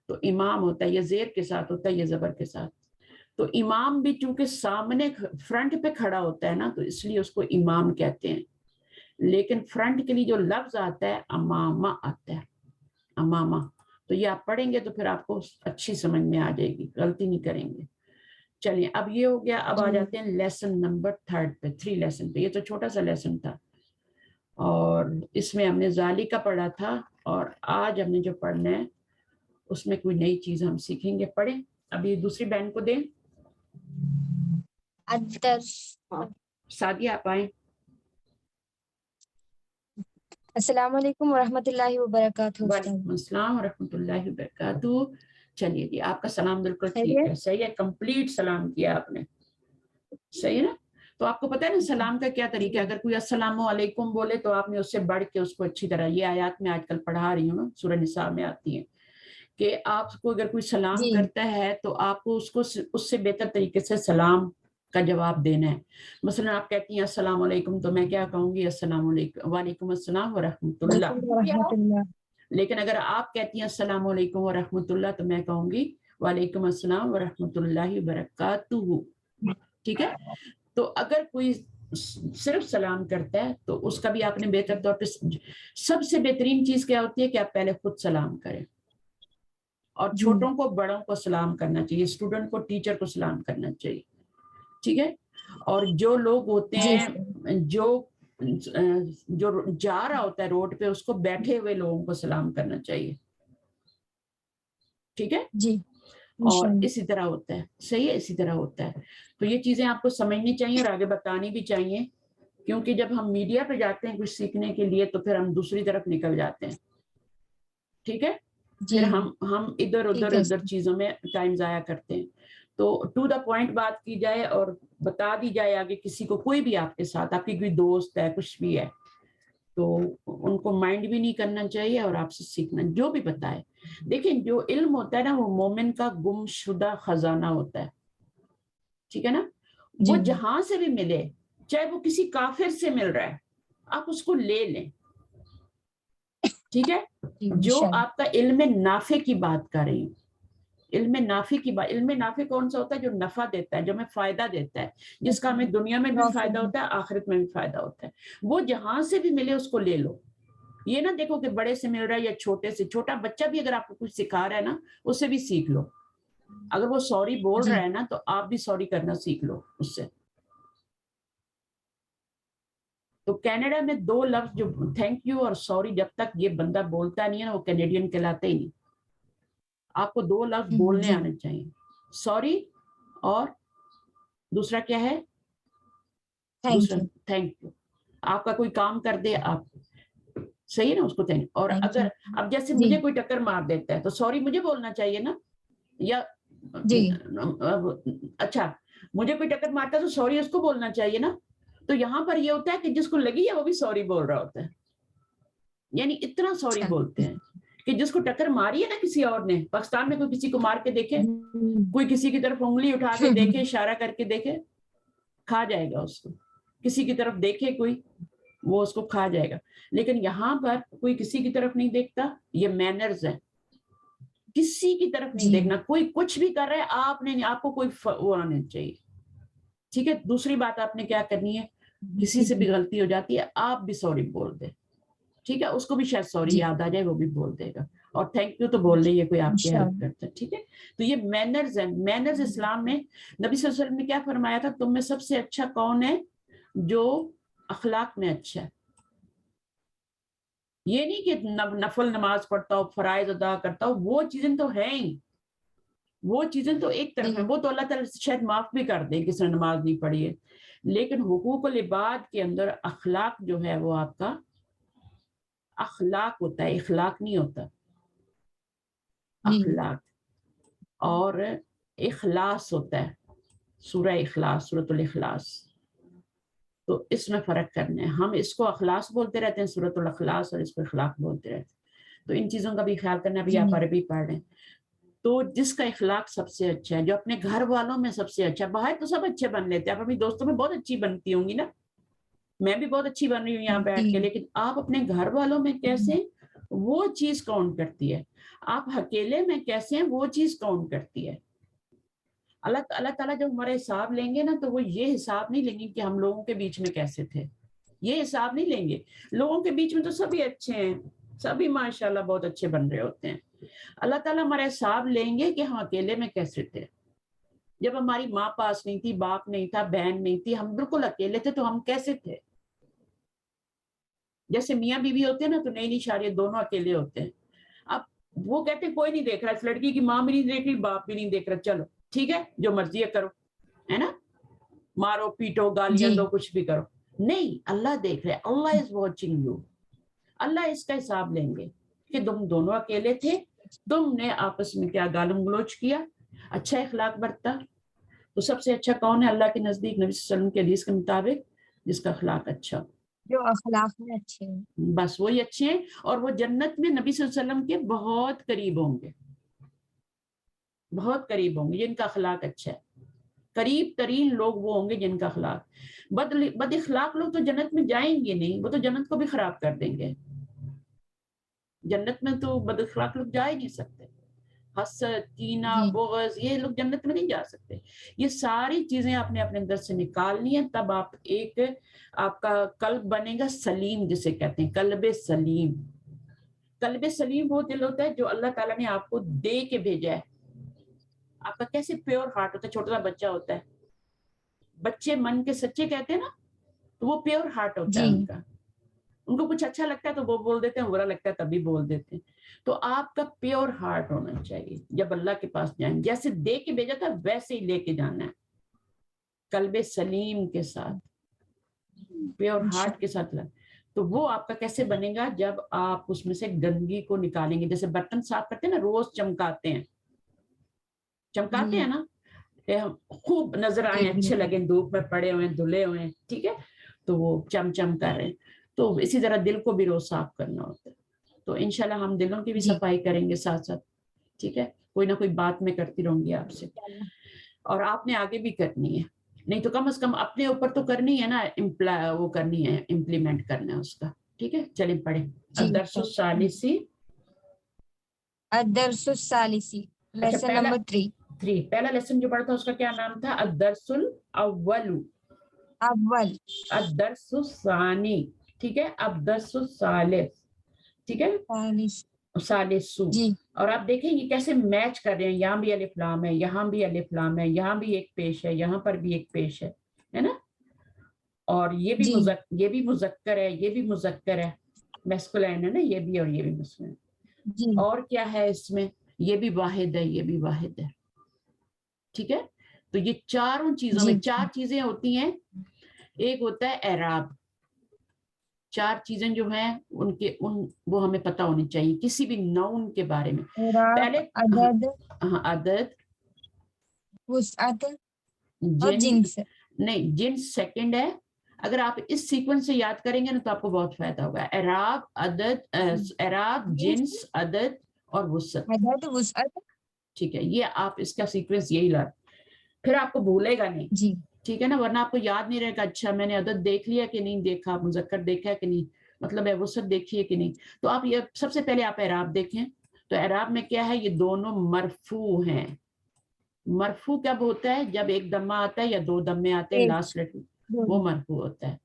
تو امام ہوتا ہے، یہ زیر کے ساتھ ہوتا ہے، یہ زبر کے ساتھ. تو امام بھی چونکہ سامنے فرنٹ پہ کھڑا ہوتا ہے نا، تو اس لیے اس کو امام کہتے ہیں. لیکن فرنٹ کے لیے جو لفظ آتا ہے امامہ آتا ہے، امامہ. تو یہ آپ پڑھیں گے تو پھر آپ کو اچھی سمجھ میں آ جائے گی، غلطی نہیں کریں گے. چلیے اب یہ ہو گیا. اب آ جاتے ہیں لیسن نمبر 3 پہ، 3 لیسن پہ. یہ تو چھوٹا سا لیسن تھا اور اس میں ہم نے ذالک کا پڑھا تھا، اور آج ہم نے جو پڑھنا ہے اس میں کوئی نئی چیز ہم سیکھیں گے. پڑھیں. ابھی دوسری بہن کو دیں. سعدیہ آپ آئیں. السلام علیکم ورحمۃ اللہ وبرکاتہ. وعلیکم السلام ورحمۃ اللہ وبرکاتہ. چلیے جی، آپ کا سلام بالکل ٹھیک ہے، صحیح ہے، کمپلیٹ سلام کیا آپ نے، صحیح ہے نا. تو آپ کو پتہ ہے نا سلام کا کیا طریقہ ہے. اگر کوئی السلام علیکم بولے تو آپ نے اس سے بڑھ کے اس کو اچھی طرح، یہ آیات میں آج کل پڑھا رہی ہوں نا، سورہ نساء میں آتی ہیں، کہ آپ کو اگر کوئی سلام کرتا ہے تو آپ کو اس سے بہتر طریقے سے سلام کا جواب دینا ہے. مثلا آپ کہتی ہیں السلام علیکم تو میں کیا کہوں گی؟ السلام علیکم، وعلیکم السلام ورحمۃ اللہ. لیکن اگر آپ کہتی ہیں السلام علیکم ورحمۃ اللہ تو میں کہوں گی وعلیکم السلام ورحمۃ اللہ وبرکاتہ. ٹھیک ہے. تو اگر کوئی صرف سلام کرتا ہے تو اس کا بھی آپ نے بہتر طور پہ، سب سے بہترین چیز کیا ہوتی ہے کہ آپ پہلے خود سلام کریں، اور چھوٹوں کو بڑوں کو سلام کرنا چاہیے، اسٹوڈنٹ کو ٹیچر کو سلام کرنا چاہیے. ٹھیک ہے. اور جو لوگ ہوتے ہیں جو جا رہا ہوتا ہے روڈ پہ، اس کو بیٹھے ہوئے لوگوں کو سلام کرنا چاہیے. ٹھیک ہے جی. اور اسی طرح ہوتا ہے، صحیح ہے، اسی طرح ہوتا ہے. تو یہ چیزیں آپ کو سمجھنی چاہیے اور آگے بتانی بھی چاہیے، کیونکہ جب ہم میڈیا پہ جاتے ہیں کچھ سیکھنے کے لیے تو پھر ہم دوسری طرف نکل جاتے ہیں. ٹھیک ہے. پھر ہم ادھر ادھر چیزوں میں ٹائم ضائع کرتے ہیں. تو ٹو دا پوائنٹ بات کی جائے اور بتا دی جائے آگے کسی کو، کوئی بھی آپ کے ساتھ، آپ کی کوئی دوست ہے، کچھ بھی ہے، تو ان کو مائنڈ بھی نہیں کرنا چاہیے اور آپ سے سیکھنا جو بھی بتائے. دیکھیں جو علم ہوتا ہے نا وہ مومن کا گم شدہ خزانہ ہوتا ہے. ٹھیک ہے نا. وہ جہاں سے بھی ملے، چاہے وہ کسی کافر سے مل رہا ہے، آپ اس کو لے لیں. ٹھیک ہے. جو آپ کا علم نافع کی بات کر رہی ہوں، علم نافع کی بات. علم نافع کون سا ہوتا ہے؟ جو نفع دیتا ہے، جو ہمیں فائدہ دیتا ہے، جس کا ہمیں دنیا میں بھی فائدہ ہوتا ہے، آخرت میں بھی فائدہ ہوتا ہے. وہ جہاں سے بھی ملے اس کو لے لو. یہ نہ دیکھو کہ بڑے سے مل رہا ہے یا چھوٹے سے. چھوٹا بچہ بھی اگر آپ کو کچھ سکھا رہا ہے نا، اس سے بھی سیکھ لو. اگر وہ سوری بول رہا ہے نا تو آپ بھی سوری کرنا سیکھ لو اس سے. تو کینیڈا میں 2 لفظ جو تھینک یو اور سوری، جب تک یہ بندہ بولتا نہیں ہے نا وہ کینیڈین کہلاتا ہی نہیں. آپ کو 2 لفظ بولنے آنے چاہیے، سوری اور دوسرا کیا ہے؟ دوسرا تھینک یو. آپ کا کوئی کام کر دے آپ، صحیح ہے نا، اس کو تھینک. اور اگر اب جیسے مجھے کوئی ٹکر مار دیتا ہے تو سوری مجھے بولنا چاہیے نا، یا اچھا مجھے کوئی ٹکر مارتا ہے تو سوری اس کو بولنا چاہیے نا. تو یہاں پر یہ ہوتا ہے کہ جس کو لگی ہے وہ بھی سوری بول رہا ہوتا ہے. یعنی اتنا سوری بولتے ہیں کہ جس کو ٹکر ماری ہے نا کسی اور نے. پاکستان میں کوئی کسی کو مار کے دیکھے، کوئی کسی کی طرف انگلی اٹھا کے دیکھے، اشارہ کر کے دیکھے، کھا جائے گا اس کو. کسی کی طرف دیکھے کوئی، وہ اس کو کھا جائے گا. لیکن یہاں پر کوئی کسی کی طرف نہیں دیکھتا. یہ مینرز ہے، کسی کی طرف نہیں دیکھنا. کوئی کچھ بھی کر رہا ہے، آپ کو کوئی وہ آنا چاہیے. ٹھیک ہے. دوسری بات آپ نے کیا کرنی ہے، کسی سے بھی غلطی ہو جاتی ہے آپ بھی سوری بول دیں. ٹھیک ہے. اس کو بھی شاید سوری یاد آ جائے، وہ بھی بول دے گا. اور تھینک یو تو بول رہی ہے کوئی آپ کی ہیلپ کرتا ہے. ٹھیک ہے. تو یہ مینرز ہیں. مینرز اسلام میں نبی صلی اللہ علیہ وسلم نے کیا فرمایا تھا؟ تم میں سب سے اچھا کون ہے؟ جو اخلاق میں اچھا ہے. یہ نہیں کہ نفل نماز پڑھتا ہو، فرائض ادا کرتا ہو، وہ چیزیں تو ہیں ہی، وہ چیزیں تو ایک طرف ہیں. وہ تو اللہ تعالیٰ شاید معاف بھی کر دیں کسی نے نماز نہیں پڑھی ہے. لیکن حقوق العباد کے اندر اخلاق جو ہے وہ آپ کا اخلاق ہوتا ہے, اخلاق نہیں ہوتا, جی اخلاق. اور اخلاص ہوتا ہے, سورہ اخلاص, سورۃ الاخلاص. تو اس میں فرق کرنا ہے. ہم اس کو اخلاص بولتے رہتے ہیں, سورۃ الاخلاص, اور اس کو اخلاق بولتے رہتے ہیں. تو ان چیزوں کا بھی خیال کرنا. بھی آپ عربی پڑھ رہے ہیں تو جس کا اخلاق سب سے اچھا ہے, جو اپنے گھر والوں میں سب سے اچھا, باہر تو سب اچھے بن لیتے ہیں, آپ اپنی دوستوں میں بہت اچھی بنتی ہوں گی نا, میں بھی بہت اچھی بن رہی ہوں یہاں بیٹھ کے, لیکن آپ اپنے گھر والوں میں کیسے, وہ چیز کاؤنٹ کرتی ہے. آپ اکیلے میں کیسے ہیں, وہ چیز کاؤنٹ کرتی ہے. اللہ تعالیٰ جب ہمارا حساب لیں گے نا, تو وہ یہ حساب نہیں لیں گے کہ ہم لوگوں کے بیچ میں کیسے تھے, یہ حساب نہیں لیں گے. لوگوں کے بیچ میں تو سبھی اچھے ہیں, سبھی ماشاءاللہ بہت اچھے بن رہے ہوتے ہیں. اللہ تعالیٰ ہمارا حساب لیں گے کہ ہم اکیلے میں کیسے تھے. جب ہماری ماں پاس نہیں تھی, باپ نہیں تھا, بہن نہیں تھی, ہم بالکل اکیلے تھے, تو ہم کیسے تھے. جیسے میاں بیوی ہوتے ہیں نا, تو نئی شادی دونوں اکیلے ہوتے ہیں. اب وہ کہتے ہیں کوئی نہیں دیکھ رہا, اس لڑکی کی ماں بھی نہیں دیکھ رہی, باپ بھی نہیں دیکھ رہا, چلو ٹھیک ہے جو مرضی ہے کرو, ہے نا, مارو پیٹو گالیاں جی دو, کچھ بھی کرو. نہیں, اللہ دیکھ رہے, اللہ از واچنگ یو. اللہ اس کا حساب لیں گے کہ تم دونوں اکیلے تھے, تم نے آپس میں کیا گالم گلوچ کیا, اچھا اخلاق برتا. تو سب سے اچھا کون ہے اللہ کے نزدیک؟ نبی صلی اللہ علیہ وسلم کے حدیث کے مطابق جس کا اخلاق اچھا, جو اخلاق میں اچھے ہیں, بس وہی اچھے ہیں. اور وہ جنت میں نبی صلی اللہ علیہ وسلم کے بہت قریب ہوں گے, بہت قریب ہوں گے جن کا اخلاق اچھا ہے. قریب ترین لوگ وہ ہوں گے جن کا اخلاق. بد اخلاق لوگ تو جنت میں جائیں گے نہیں, وہ تو جنت کو بھی خراب کر دیں گے. جنت میں تو بد اخلاق لوگ جا ہی نہیں سکتے. حسد, کینہ, جی بغض, یہ لوگ جنت میں نہیں جا سکتے. یہ ساری چیزیں آپ نے اپنے اندر سے نکالنی ہیں, تب آپ ایک, آپ کا قلب بنے گا سلیم, جسے کہتے ہیں قلب سلیم. قلب سلیم وہ دل ہوتا ہے جو اللہ تعالیٰ نے آپ کو دے کے بھیجا ہے. آپ کا کیسے پیور ہارٹ ہوتا ہے, چھوٹا سا بچہ ہوتا ہے, بچے من کے سچے کہتے ہیں نا, تو وہ پیور ہارٹ ہوتا ہے جی ان کا. ان کو کچھ اچھا لگتا ہے تو وہ بول دیتے ہیں, برا لگتا ہے تب بھی بول دیتے ہیں. تو آپ کا پیور ہارٹ ہونا چاہیے جب اللہ کے پاس جائیں, جیسے دے کے بھیجا تھا ویسے ہی لے کے جانا ہے, قلب سلیم کے ساتھ, پیور ہارٹ کے ساتھ. تو وہ آپ کا کیسے بنے گا؟ جب آپ اس میں سے گندگی کو نکالیں گے. جیسے برتن صاف کرتے ہیں نا, روز چمکاتے ہیں, چمکاتے جی ہیں نا, خوب نظر آئے, جی اچھے بالکل. لگیں, دھوپ میں پڑے ہوئے, دھلے ہوئے, ٹھیک ہے, تو وہ چم کر رہے ہیں. تو اسی طرح دل کو بھی روز صاف کرنا ہوتا ہے. تو انشاءاللہ ہم دلوں کی بھی جی صفائی کریں گے ساتھ ساتھ, ٹھیک ہے. کوئی نہ کوئی بات میں کرتی رہوں گی آپ سے, اور آپ نے آگے بھی کرنی ہے. نہیں تو کم از کم اپنے اوپر تو کرنی ہے نا, وہ کرنی ہے, امپلیمنٹ کرنا ہے اس کا, ٹھیک ہے. چلیں پڑھیں. جی الدرس الثالثی, الدرس الثالثی, اچھا لیسن پہلا نمبر 3. پہلا لیسن جو پڑھا تھا اس کا کیا نام تھا؟ الدرس الاول, اول, الدرس الثانی, ٹھیک ہے, الدرس الثالث, ٹھیک ہے, ثالث. ثالثو. جی اور آپ دیکھیں یہ کیسے میچ کر رہے ہیں, یہاں بھی الف لام ہے, یہاں بھی الف لام ہے, یہاں بھی ایک پیش ہے, یہاں پر بھی ایک پیش ہے نا. اور یہ بھی جی یہ بھی مذکر ہے, یہ بھی مذکر ہے, میسکولین ہے نا یہ بھی, اور یہ بھی مسکولین. جی اور کیا ہے اس میں؟ یہ بھی واحد ہے, یہ بھی واحد ہے, ٹھیک ہے. تو یہ چاروں چیزوں جی میں 4 چیزیں ہوتی ہیں. ایک ہوتا ہے اعراب. 4 چیزیں جو ہیں وہ ہمیں پتہ ہونی چاہیے کسی بھی نون کے بارے میں. اعراب, پہلے عدد, عدد, وسعت اور جنس. نہیں, جنس سیکنڈ ہے. اگر آپ اس سیکوینس سے یاد کریں گے نا تو آپ کو بہت فائدہ ہوگا. اعراب, عدد, اعراب, جنس, عدد اور وسعت, عدد, وسعت. ٹھیک ہے. یہ آپ اس کا سیکوینس یہی لا, پھر آپ کو بھولے گا نہیں, جی ٹھیک ہے نا. ورنہ آپ کو یاد نہیں رہے گا, اچھا میں نے عدد دیکھ لیا کہ نہیں دیکھا, مذکر دیکھا کہ نہیں, مطلب ہے وسعت دیکھی ہے کہ نہیں. تو آپ یہ سب سے پہلے آپ اعراب دیکھیں. تو اعراب میں کیا ہے؟ یہ دونوں مرفوع ہیں. مرفوع کب ہوتا ہے؟ جب ایک دمہ آتا ہے یا 2 دمے آتے ہیں ایک, لاسٹ لیٹر, دو. وہ مرفوع ہوتا ہے.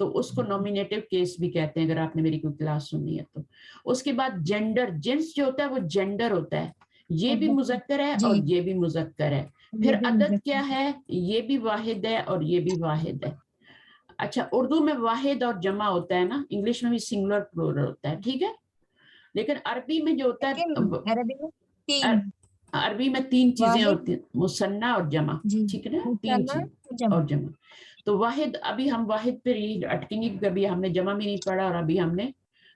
تو اس کو نومینیٹو کیس بھی کہتے ہیں, اگر آپ نے میری کوئی کلاس سنی ہے تو. اس کے بعد جینڈر, جنس جو ہوتا ہے وہ جینڈر ہوتا ہے, یہ بھی مذکر ہے جی اور یہ بھی مذکر ہے. یہ پھر بھی عدد مذکر. کیا ہے؟ یہ بھی واحد ہے اور یہ بھی واحد ہے. اچھا, اردو میں واحد اور جمع ہوتا ہے نا, انگلش میں بھی سنگولر پلورل ہوتا ہے, ٹھیک ہے. لیکن عربی میں جو ہوتا لیکن ہے, عربی میں 3 عربی میں 3 چیزیں واحد. ہوتی ہیں, مثنی اور جمع, جی ٹھیک ہے نا, 3 مثنیٰ چیز جمع. اور جمع. تو واحد, ابھی ہم واحد پہ ہی اٹکیں گے, کبھی ہم نے جمع بھی نہیں پڑھا اور ابھی ہم نے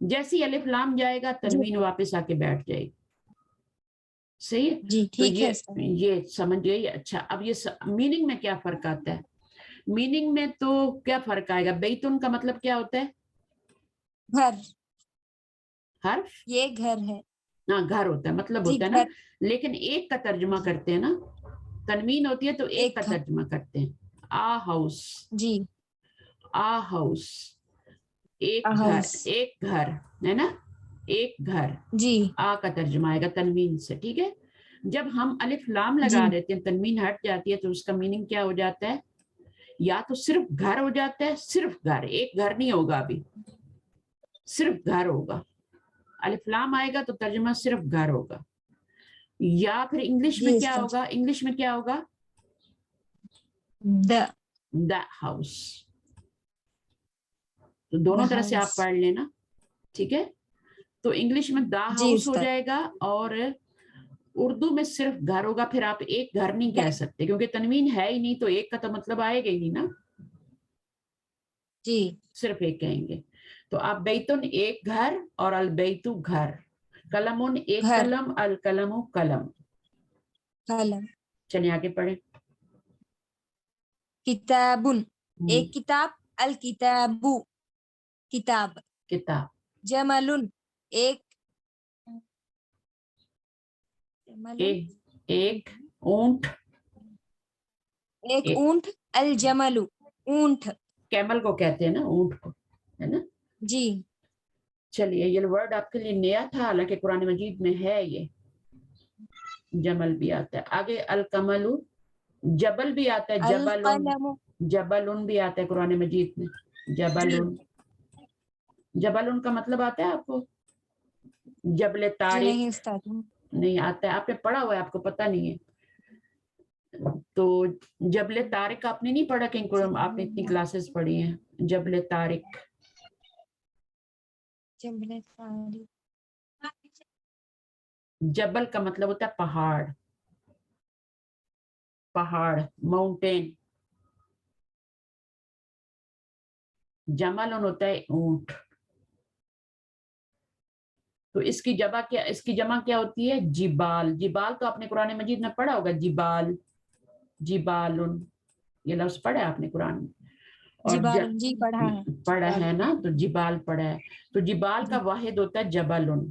جیسی الف لام جائے گا تنوین واپس آ کے بیٹھ جائے گی. صحیح ہے. جی تو ٹھیک ہے. یہ سمجھ گئی. اچھا اب یہ میننگ میں کیا فرق آتا ہے؟ میننگ میں تو کیا فرق آئے گا؟ بیتن کا مطلب کیا ہوتا ہے؟ گھر. حرف یہ گھر ہے. ہاں گھر ہوتا ہے مطلب جی ہوتا ہے نا. گھر. لیکن ایک کا ترجمہ کرتے ہیں نا, تنوین ہوتی ہے تو ایک کا گھر. ترجمہ کرتے ہیں. آ ہاؤس. جی آ ہاؤس ایک گھر. ہاؤس. ایک گھر ہے نا, ایک گھر. جی آ کا ترجمہ آئے گا تنوین سے. ٹھیک ہے. جب ہم الف لام جی لگا دیتے ہیں تنوین ہٹ جاتی ہے تو اس کا میننگ کیا ہو جاتا ہے؟ یا تو صرف گھر ہو جاتا ہے, صرف گھر, ایک گھر نہیں ہوگا ابھی, صرف گھر ہوگا. الف لام آئے گا تو ترجمہ صرف گھر ہوگا. یا پھر انگلش میں جی کیا ہوگا؟ انگلش میں کیا ہوگا؟ The house. تو دونوں طرح سے آپ پڑھ لینا. ٹھیک ہے. تو انگلش میں دا جی ہاؤس ہو استاد. جائے گا اور اردو میں صرف گھر ہوگا. پھر آپ ایک گھر نہیں کہہ سکتے کیونکہ تنوین ہے ہی نہیں, تو ایک کا تو مطلب آئے گا ہی نہیں نا, جی صرف ایک کہیں گے. تو آپ بیتن ایک گھر اور البیتو گھر. قلمن ایک گھر. قلم, القلم قلم. قلم. چلیے آگے پڑھیں. کتابن ایک کتاب. الکتابو کتاب. کتاب. جملن ایک. جملن ایک اونٹ. ایک اونٹ. الجمل اونٹ. کیمل کو کہتے ہیں نا, اونٹ کو, ہے نا. جی چلیے یہ ورڈ آپ کے لیے نیا تھا, حالانکہ قرآن مجید میں ہے. یہ جمل بھی آتا ہے. آگے الکمل, جبل بھی آتا ہے. جبلن, القلم. جبلن بھی آتا ہے قرآن مجید میں. جبلن, جبلن کا مطلب آتا ہے آپ کو؟ جبل جی طارق. نہیں استاد. نہیں آتا ہے, آپ نے پڑھا ہوا ہے, آپ کو پتہ نہیں ہے. تو جبل طارق آپ نے نہیں پڑھا کہیں, آپ نے اتنی کلاسز پڑھی ہیں. جبل طارق. جبل طارق. جبل کا مطلب ہوتا ہے پہاڑ. پہاڑ, ماؤنٹین. جمل ہوتا ہے اونٹ. تو اس کی جمع کیا, اس کی جمع کیا ہوتی ہے؟ جبال. جبال تو آپ نے قرآن مجید میں پڑھا ہوگا, جبال, جبالن, یہ لفظ پڑھا ہے آپ نے قرآن میں. اور جبال جی پڑھا ہے. پڑھا ہے نا, تو جبال پڑھا ہے. تو جبال کا واحد ہوتا ہے جبلن.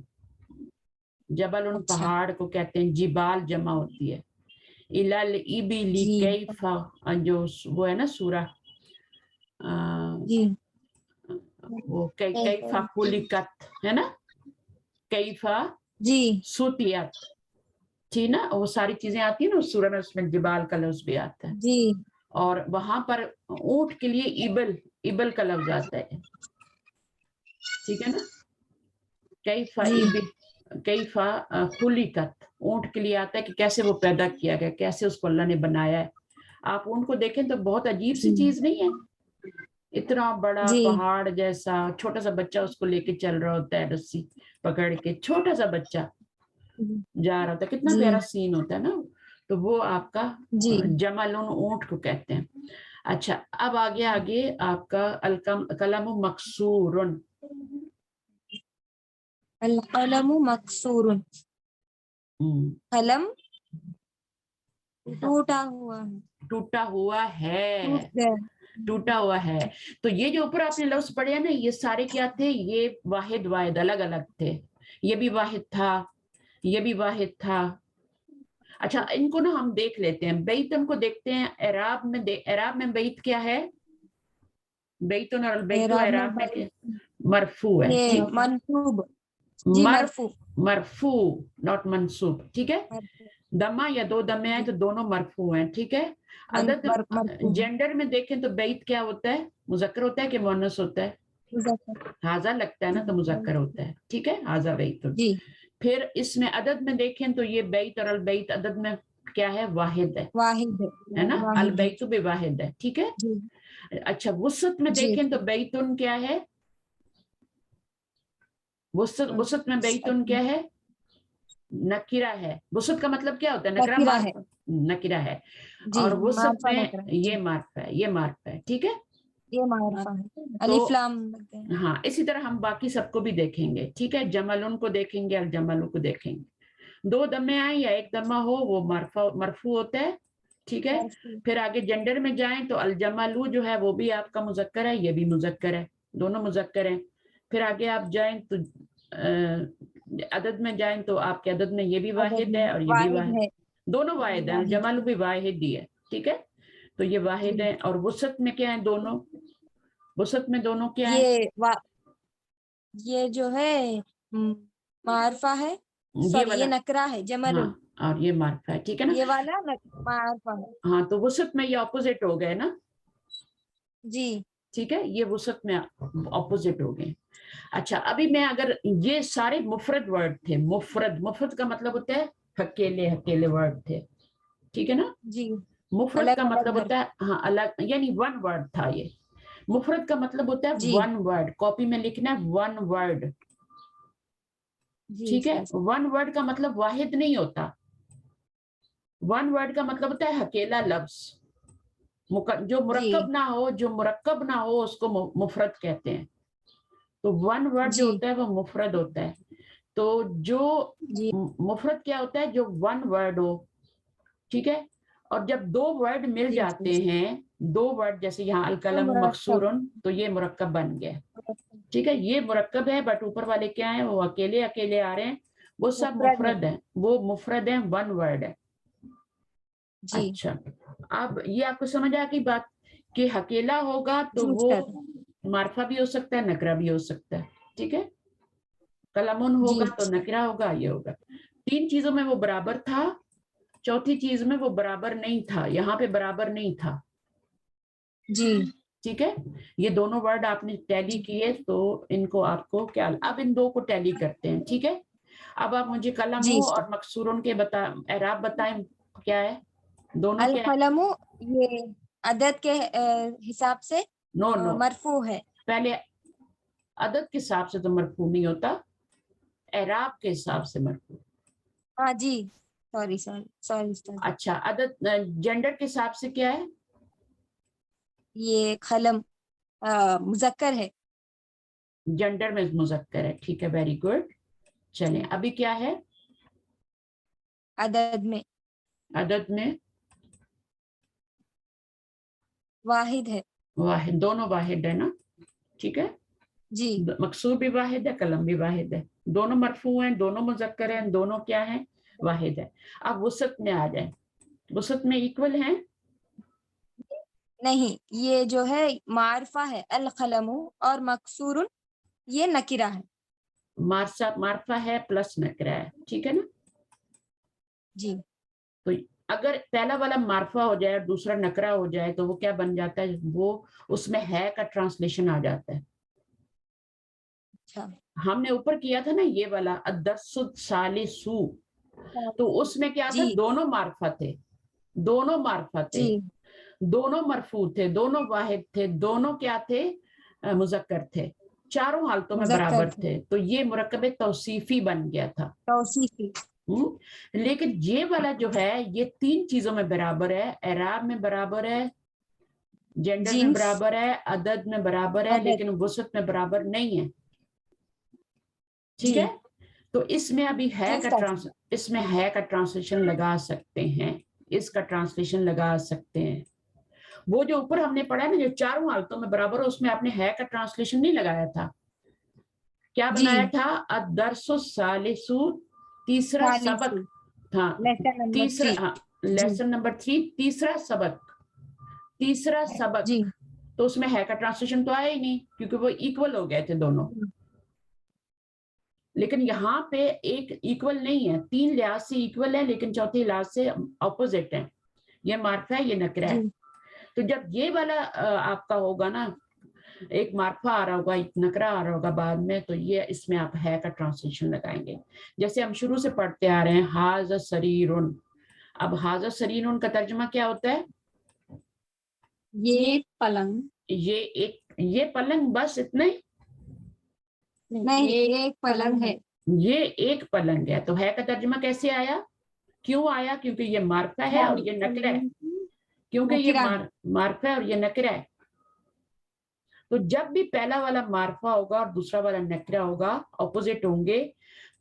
جبلن اچھا. پہاڑ کو کہتے ہیں. جبال جمع ہوتی ہے. الالابل جی کیف, جو وہ ہے نا سورہ, جی وہ کیفا خلقت ہے نا, کیفا جی سوتیت تھی نا, وہ ساری چیزیں آتی ہیں نا اس سورہ میں, اس میں جبال کا لفظ بھی آتا ہے. جی اور وہاں پر اونٹ کے لیے ابل, ابل کا لفظ آتا ہے. ٹھیک ہے نا. کیفا جی ابل, کیفا خلقت, اونٹ کے لیے آتا ہے کہ کیسے وہ پیدا کیا گیا, کیسے اس کو اللہ نے بنایا ہے. آپ اونٹ کو دیکھیں تو بہت عجیب سی چیز نہیں ہے, اتنا بڑا جی پہاڑ جیسا. چھوٹا سا بچہ اس کو لے کے چل رہا ہوتا ہے رسی پکڑ کے, چھوٹا سا بچہ جا رہا ہوتا ہے. کتنا جی پیارا سین ہوتا ہے نا. تو وہ آپ کا جی جملن, اونٹ کو کہتے ہیں. اچھا اب آگے آپ کا القلم مکسورن. القلم مکسور. قلم ٹوٹا ہوا ہے. ٹوٹا ہوا ہے. ٹوٹ گیا. ٹوٹا ہوا ہے. تو یہ جو اوپر آپ نے لفظ پڑھے ہیں نا, یہ سارے کیا تھے؟ یہ واحد واحد الگ الگ تھے. یہ بھی واحد تھا, یہ بھی واحد تھا. اچھا ان کو نا ہم دیکھ لیتے ہیں. بیتن کو دیکھتے ہیں اعراب میں. اعراب میں بیت کیا ہے؟ بیتن اور البیت اعراب میں مرفوع ہے. یہ ٹھیک, منصوب. جی مرفوع. مرفوع ناٹ منصوب. ٹھیک ہے. دمہ یا دو دمے ہیں تو دونوں مرفوع ہیں. ٹھیک ہے. عدد مرفوع. جینڈر میں دیکھیں تو بیت کیا ہوتا ہے؟ مذکر ہوتا ہے کہ مؤنث ہوتا ہے؟ حاضہ لگتا ہے نا تو مذکر ہوتا ہے. ٹھیک ہے, حاضہ بیت. جی پھر اس میں عدد میں دیکھیں تو یہ بیت اور البیت عدد میں کیا ہے؟ واحد ہے, واحد ہے نا. واحد ہے. البیت بھی واحد ہے. ٹھیک ہے. جی اچھا وسط میں جی دیکھیں تو بیتن کیا ہے؟ وسط میں بیتن کیا ہے؟ نکرہ ہے. وسط کا مطلب کیا ہوتا ہے؟ نکرہ, نکرہ ہے. معرفہ, نکرہ ہے. جی اور وسط معرفہ میں نکرہ. یہ معرفہ ہے, یہ معرفہ ہے. ٹھیک ہے. یہ معرفہ ہے، الف لام لگ گئے۔ ہاں اسی طرح ہم باقی سب کو بھی دیکھیں گے، ٹھیک ہے، جملن کو دیکھیں گے، الجمل کو دیکھیں گے، 2 دمے آئیں یا 1 دمہ ہو وہ مرفوع ہوتا ہے، ٹھیک ہے۔ پھر آگے جنڈر میں جائیں تو الجملو جو ہے وہ بھی آپ کا مذکر ہے، یہ بھی مذکر ہے، دونوں مذکر ہیں۔ پھر آگے آپ جائیں تو عدد میں جائیں تو آپ کے عدد میں یہ بھی واحد ہے اور یہ بھی واحد، ہے، دونوں واحد ہیں، الجمل بھی واحد ہی ہے، ٹھیک ہے، تو یہ واحد ہے۔ اور وسط میں کیا ہیں دونوں، وسط میں دونوں کیا ہیں، یہ جو ہے معرفہ ہے، یہ سوری والا یہ نکرہ ہے، جمل، ہاں اور یہ معرفہ ہے، ٹھیک ہے نا۔ یہ والا معرفہ ہے، ہاں تو وسط میں یہ اپوزٹ ہو گئے نا، جی ٹھیک ہے، یہ وسط میں اپوزٹ ہو گئے۔ اچھا ابھی میں اگر یہ سارے مفرد ورڈ تھے، مفرد کا مطلب ہوتا ہے اکیلے ورڈ تھے، ٹھیک ہے نا۔ جی، مفرد الگ کا الگ مطلب ہوتا ہے ہاں الگ، یعنی 1 ورڈ تھا یہ، مفرد کا مطلب ہوتا ہے جی 1 ورڈ، کاپی میں لکھنا ہے 1 ورڈ، جی، ٹھیک ہے۔ 1 ورڈ کا مطلب واحد نہیں ہوتا، 1 ورڈ کا مطلب ہوتا ہے اکیلا لفظ، جو مرکب نہ ہو اس کو مفرد کہتے ہیں، تو 1 ورڈ جو جی ہوتا ہے وہ مفرد ہوتا ہے۔ تو جو جی مفرد کیا ہوتا ہے، جو 1 ورڈ ہو، ٹھیک ہے، اور جب 2 ورڈ مل جی جاتے ہیں، 2 ورڈ جیسے یہاں القلم مرکب، مکسورن، تو یہ مرکب بن گیا، ٹھیک ہے، یہ مرکب ہے، بٹ اوپر والے کیا ہیں، وہ اکیلے آ رہے ہیں، وہ سب مفرد ہیں، وہ مفرد ہیں، 1 ورڈ ہے۔ جی اچھا اب یہ آپ کو سمجھ آ گئی بات کہ اکیلا ہوگا تو جی وہ سر، معرفہ بھی ہو سکتا ہے، نکرہ بھی ہو سکتا ہے، ٹھیک ہے، قلمون جی ہوگا تو نکرہ ہوگا، یہ ہوگا، 3 چیزوں میں وہ برابر تھا، چوتھی چیز میں وہ برابر نہیں تھا، یہاں پہ برابر نہیں تھا، جی ٹھیک ہے۔ یہ دونوں ورڈ آپ نے ٹیلی کیے تو ان کو آپ کو کیا، اب ان 2 کو ٹیلی کرتے ہیں، ٹھیک ہے۔ اب آپ مجھے قلموں جی اور مکسوروں کے اعراب بتائیں کیا ہے، دونوں کیا ہے؟ القلم یہ عدد کے حساب سے نو مرفوع ہے، پہلے عدد کے حساب سے تو مرفوع نہیں ہوتا، اعراب کے حساب سے مرفوع۔ ہاں جی، سوری، اچھا عدد جنڈر کے حساب سے کیا ہے، یہ قلم مذکر ہے، جنڈر میں مذکر ہے، ٹھیک ہے، ویری گڈ۔ چلیں ابھی کیا ہے، عدد میں واحد ہے، واحد، دونوں واحد ہے نا، ٹھیک ہے، جی مکسور بھی واحد ہے، قلم بھی واحد ہے، دونوں مرفوع ہیں، دونوں مذکر ہیں، دونوں کیا ہیں، واحد ہے۔ اب وسط میں آ جائیں، وسط میں ایکول ہیں، نہیں، یہ جو ہے معرفہ ہے القلم اور مکسور یہ نکرہ ہے، معرفہ ہے پلس نکرہ ہے، ٹھیک ہے نا۔ جی تو اگر پہلا والا معرفہ ہو جائے اور دوسرا نکرہ ہو جائے تو وہ کیا بن جاتا ہے، وہ اس میں ہے کا ٹرانسلیشن آ جاتا ہے۔ اچھا، ہم نے اوپر کیا تھا نا یہ والا الدرس الثالث، تو اس میں کیا تھا، جی دونوں معرفہ تھے، دونوں معرفہ تھے، جی دونوں مرفوع تھے، دونوں واحد تھے، دونوں کیا تھے، مذکر تھے، چاروں حالتوں میں مذکر برابر تھے، تو یہ مرکب توصیفی بن گیا تھا۔ توصیفی، لیکن یہ والا جو ہے یہ 3 چیزوں میں برابر ہے، اعراب میں برابر ہے، جنڈر میں جنس، برابر ہے، عدد میں برابر ہے، عدد، لیکن وسعت میں برابر نہیں ہے، ٹھیک جی ہے۔ تو اس میں ابھی جی سر، اس میں ہے کا ٹرانسلیشن لگا سکتے ہیں، اس کا ٹرانسلیشن لگا سکتے ہیں۔ وہ جو اوپر ہم نے پڑھا نا جو چاروں حالتوں میں برابر ہے، اس میں آپ نے ہے کا ٹرانسلیشن نہیں لگایا تھا، کیا جی بنایا تھا، الدرس الثالث، تیسرا سبق تھا، لیسن نمبر 3، جی لیسن نمبر 3، تیسرا سبق، جی تو اس میں ہے کا ٹرانسلیشن تو آیا ہی نہیں کیونکہ وہ ایکول ہو گئے تھے دونوں، لیکن یہاں پہ ایک ایکول نہیں ہے، 3 لحاظ سے ایکول ہے لیکن چوتھے لحاظ سے اپوزٹ ہے، یہ معرفہ ہے، یہ نکرہ ہے۔ جی تو جب یہ والا آپ کا ہوگا نا، ایک معرفہ آ رہا ہوگا، ایک نکرہ آ رہا ہوگا بعد میں، تو یہ اس میں آپ ہے کا ٹرانسلیشن لگائیں گے، جیسے ہم شروع سے پڑھتے آ رہے ہیں ھذا سریر، اب ھذا سریر کا ترجمہ کیا ہوتا ہے، یہ پلنگ، یہ پلنگ، بس اتنا ہی، نہیں، ایک پلنگ ہے، یہ ایک پلنگ ہے، تو ہے کا ترجمہ کیسے آیا، کیوں آیا، کیونکہ یہ معرفہ ہے اور یہ نکرہ ہے، کیونکہ یہ نکرہ ہے، معرفہ ہے اور یہ نکرہ ہے، تو جب بھی پہلا والا معرفہ ہوگا اور دوسرا والا نکرہ ہوگا، اپوزٹ ہوں گے،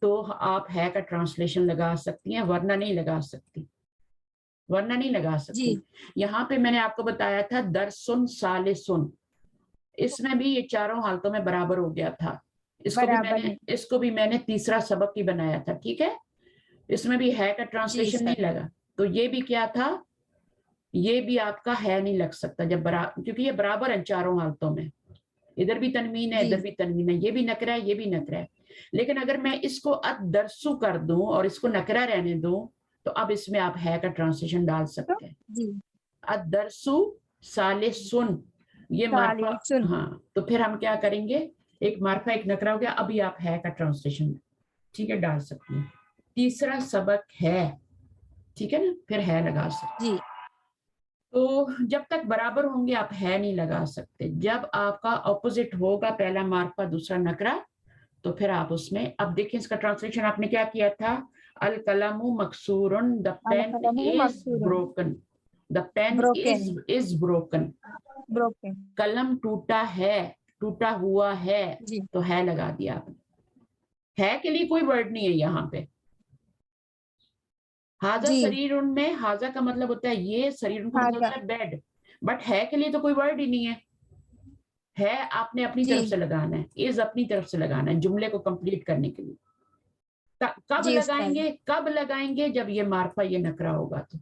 تو آپ ہے کا ٹرانسلیشن لگا سکتی ہیں، ورنہ نہیں لگا سکتی، ورنہ نہیں لگا سکتی۔ جی یہاں پہ میں نے آپ کو بتایا تھا درسن ثالثن، اس میں بھی یہ چاروں حالتوں میں برابر ہو گیا تھا، اس کو بھی میں نے تیسرا سبق ہی بنایا تھا، ٹھیک ہے، اس میں بھی ہے کا ٹرانسلیشن سر۔ نہیں لگا، تو یہ بھی کیا تھا، یہ بھی آپ کا ہے نہیں لگ سکتا جب کیونکہ یہ برابر ہیں چاروں حالتوں میں، ادھر بھی تنوین ہے، جی ادھر بھی تنوین ہے، یہ بھی نکرہ ہے، یہ بھی نکرہ ہے۔ لیکن اگر میں اس کو ادرسو کر دوں اور اس کو نکرہ رہنے دوں تو اب اس میں آپ ہے کا ٹرانسلیشن ڈال سکتے ہیں، جی ادرسو ثالثن، یہ معرفہ، ثالثن۔ ہاں، تو پھر ہم کیا کریں گے، ایک معرفہ ایک نکرہ ہو گیا، ابھی آپ ہے کا ٹرانسلیشن ٹھیک ہے ڈال سکتے ہیں۔ تیسرا سبق ہے، ٹھیک ہے نا، پھر ہے لگا سکتے جی تو جب تک برابر ہوں گے آپ ہے نہیں لگا سکتے، جب آپ کا اپوزٹ ہوگا پہلا معرفہ دوسرا نکرہ تو پھر آپ اس میں، اب دیکھیں اس کا ٹرانسلیشن آپ نے کیا کیا تھا، القلم مکسورن the pen القلم is مکسور، broken the pen broken، is broken، broken۔ قلم ٹوٹا ہے، ٹوٹا ہوا ہے، جی تو ہے لگا دیا آپ نے، ہے کے لیے کوئی ورڈ نہیں ہے یہاں پہ، ہاذا جی سریرن میں ہاذا کا مطلب ہوتا ہے یہ، سریرن کا مطلب ہوتا ہے بیڈ، بٹ ہے کے لیے تو کوئی ورڈ ہی نہیں ہے آپ نے اپنی جی طرف سے لگانا ہے، از اپنی طرف سے لگانا ہے جملے کو کمپلیٹ کرنے کے لیے۔ کب جی لگائیں استاد گے، کب لگائیں گے، جب یہ معرفہ یہ نکرہ ہوگا تو،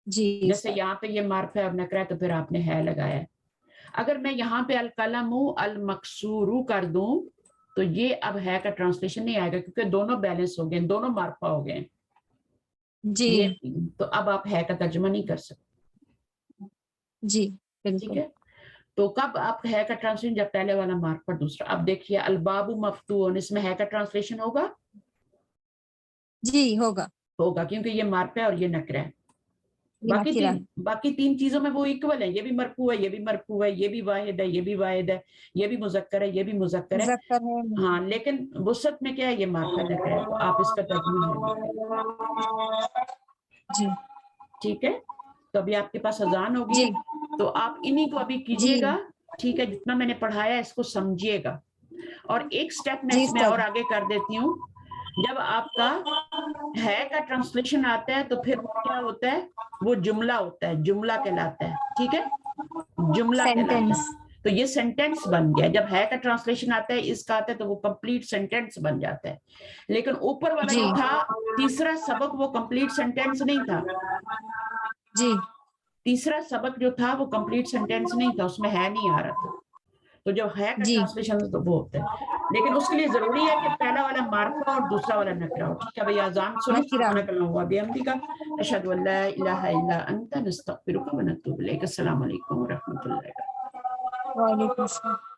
جی جیسے استاد یہاں پہ یہ معرفہ اور نکرہ ہے تو پھر آپ نے ہے لگایا ہے۔ اگر میں یہاں پہ القلم المکسور کر دوں تو یہ اب ہے کا ٹرانسلیشن نہیں آئے گا کیونکہ دونوں بیلنس ہو گئے، دونوں معرفہ ہو گئے، جی یہ تو اب آپ ہے کا ترجمہ نہیں کر سکتے، جی ٹھیک بالکل ہے۔ تو کب آپ ہے کا ٹرانسلیشن، جب پہلے والا معرفہ دوسرا، اب دیکھیے الباب مفتون، اس میں ہے کا ٹرانسلیشن ہوگا، جی ہوگا، ہوگا کیونکہ یہ معرفہ ہے اور یہ نکرہ ہے، یہ نکرہ، باقی تین چیزوں میں وہ ایکول ہیں، یہ بھی مرفوع ہے، یہ بھی مرفوع ہے، یہ بھی واحد ہے، یہ بھی واحد ہے، یہ بھی مذکر ہے، یہ بھی مذکر ہے، مذکر ہے، ہاں، لیکن وسعت میں کیا ہے، یہ معرفہ نکرہ ہے، تو آپ اس کا ترجمہ ہے نہیں کریں، جی ٹھیک ہے۔ تو ابھی آپ کے پاس اذان ہوگی جی تو آپ انہی کو ابھی جی کیجئے گا، ٹھیک ہے، جتنا میں نے پڑھایا اس کو سمجھیے گا، اور ایک سٹیپ میں جی اس میں استاد اور آگے کر دیتی ہوں، جب آپ کا ہے کا ٹرانسلیشن آتا ہے تو پھر وہ کیا ہوتا ہے، وہ جملہ ہوتا ہے، جملہ کہلاتا ہے، ٹھیک ہے، جملہ کہلاتا سینٹینس، ہے، تو یہ سینٹینس بن گیا، جب ہے کا ٹرانسلیشن آتا ہے اس کا آتا ہے تو وہ کمپلیٹ سینٹینس بن جاتا ہے، لیکن اوپر والا جی جو تھا تیسرا سبق وہ کمپلیٹ سینٹینس نہیں تھا، جی تیسرا سبق جو تھا وہ کمپلیٹ سینٹینس نہیں تھا، اس میں ہے نہیں آ رہا تھا، تو جب ہے کا جی ٹرانسلیشن تو وہ ہوتا ہے، لیکن اس کے لیے ضروری ہے کہ پہلا والا معرفہ اور دوسرا والا نکرہ ہو، ٹھیک ہے بھئی، اذان سنیں، نکرہ، سبحانک اللہم و بحمدک، اشہد ان لا الہ الا انت، نستغفرک و نتوب الیک، السلام علیکم و رحمۃ اللہ۔ وعلیکم السلام۔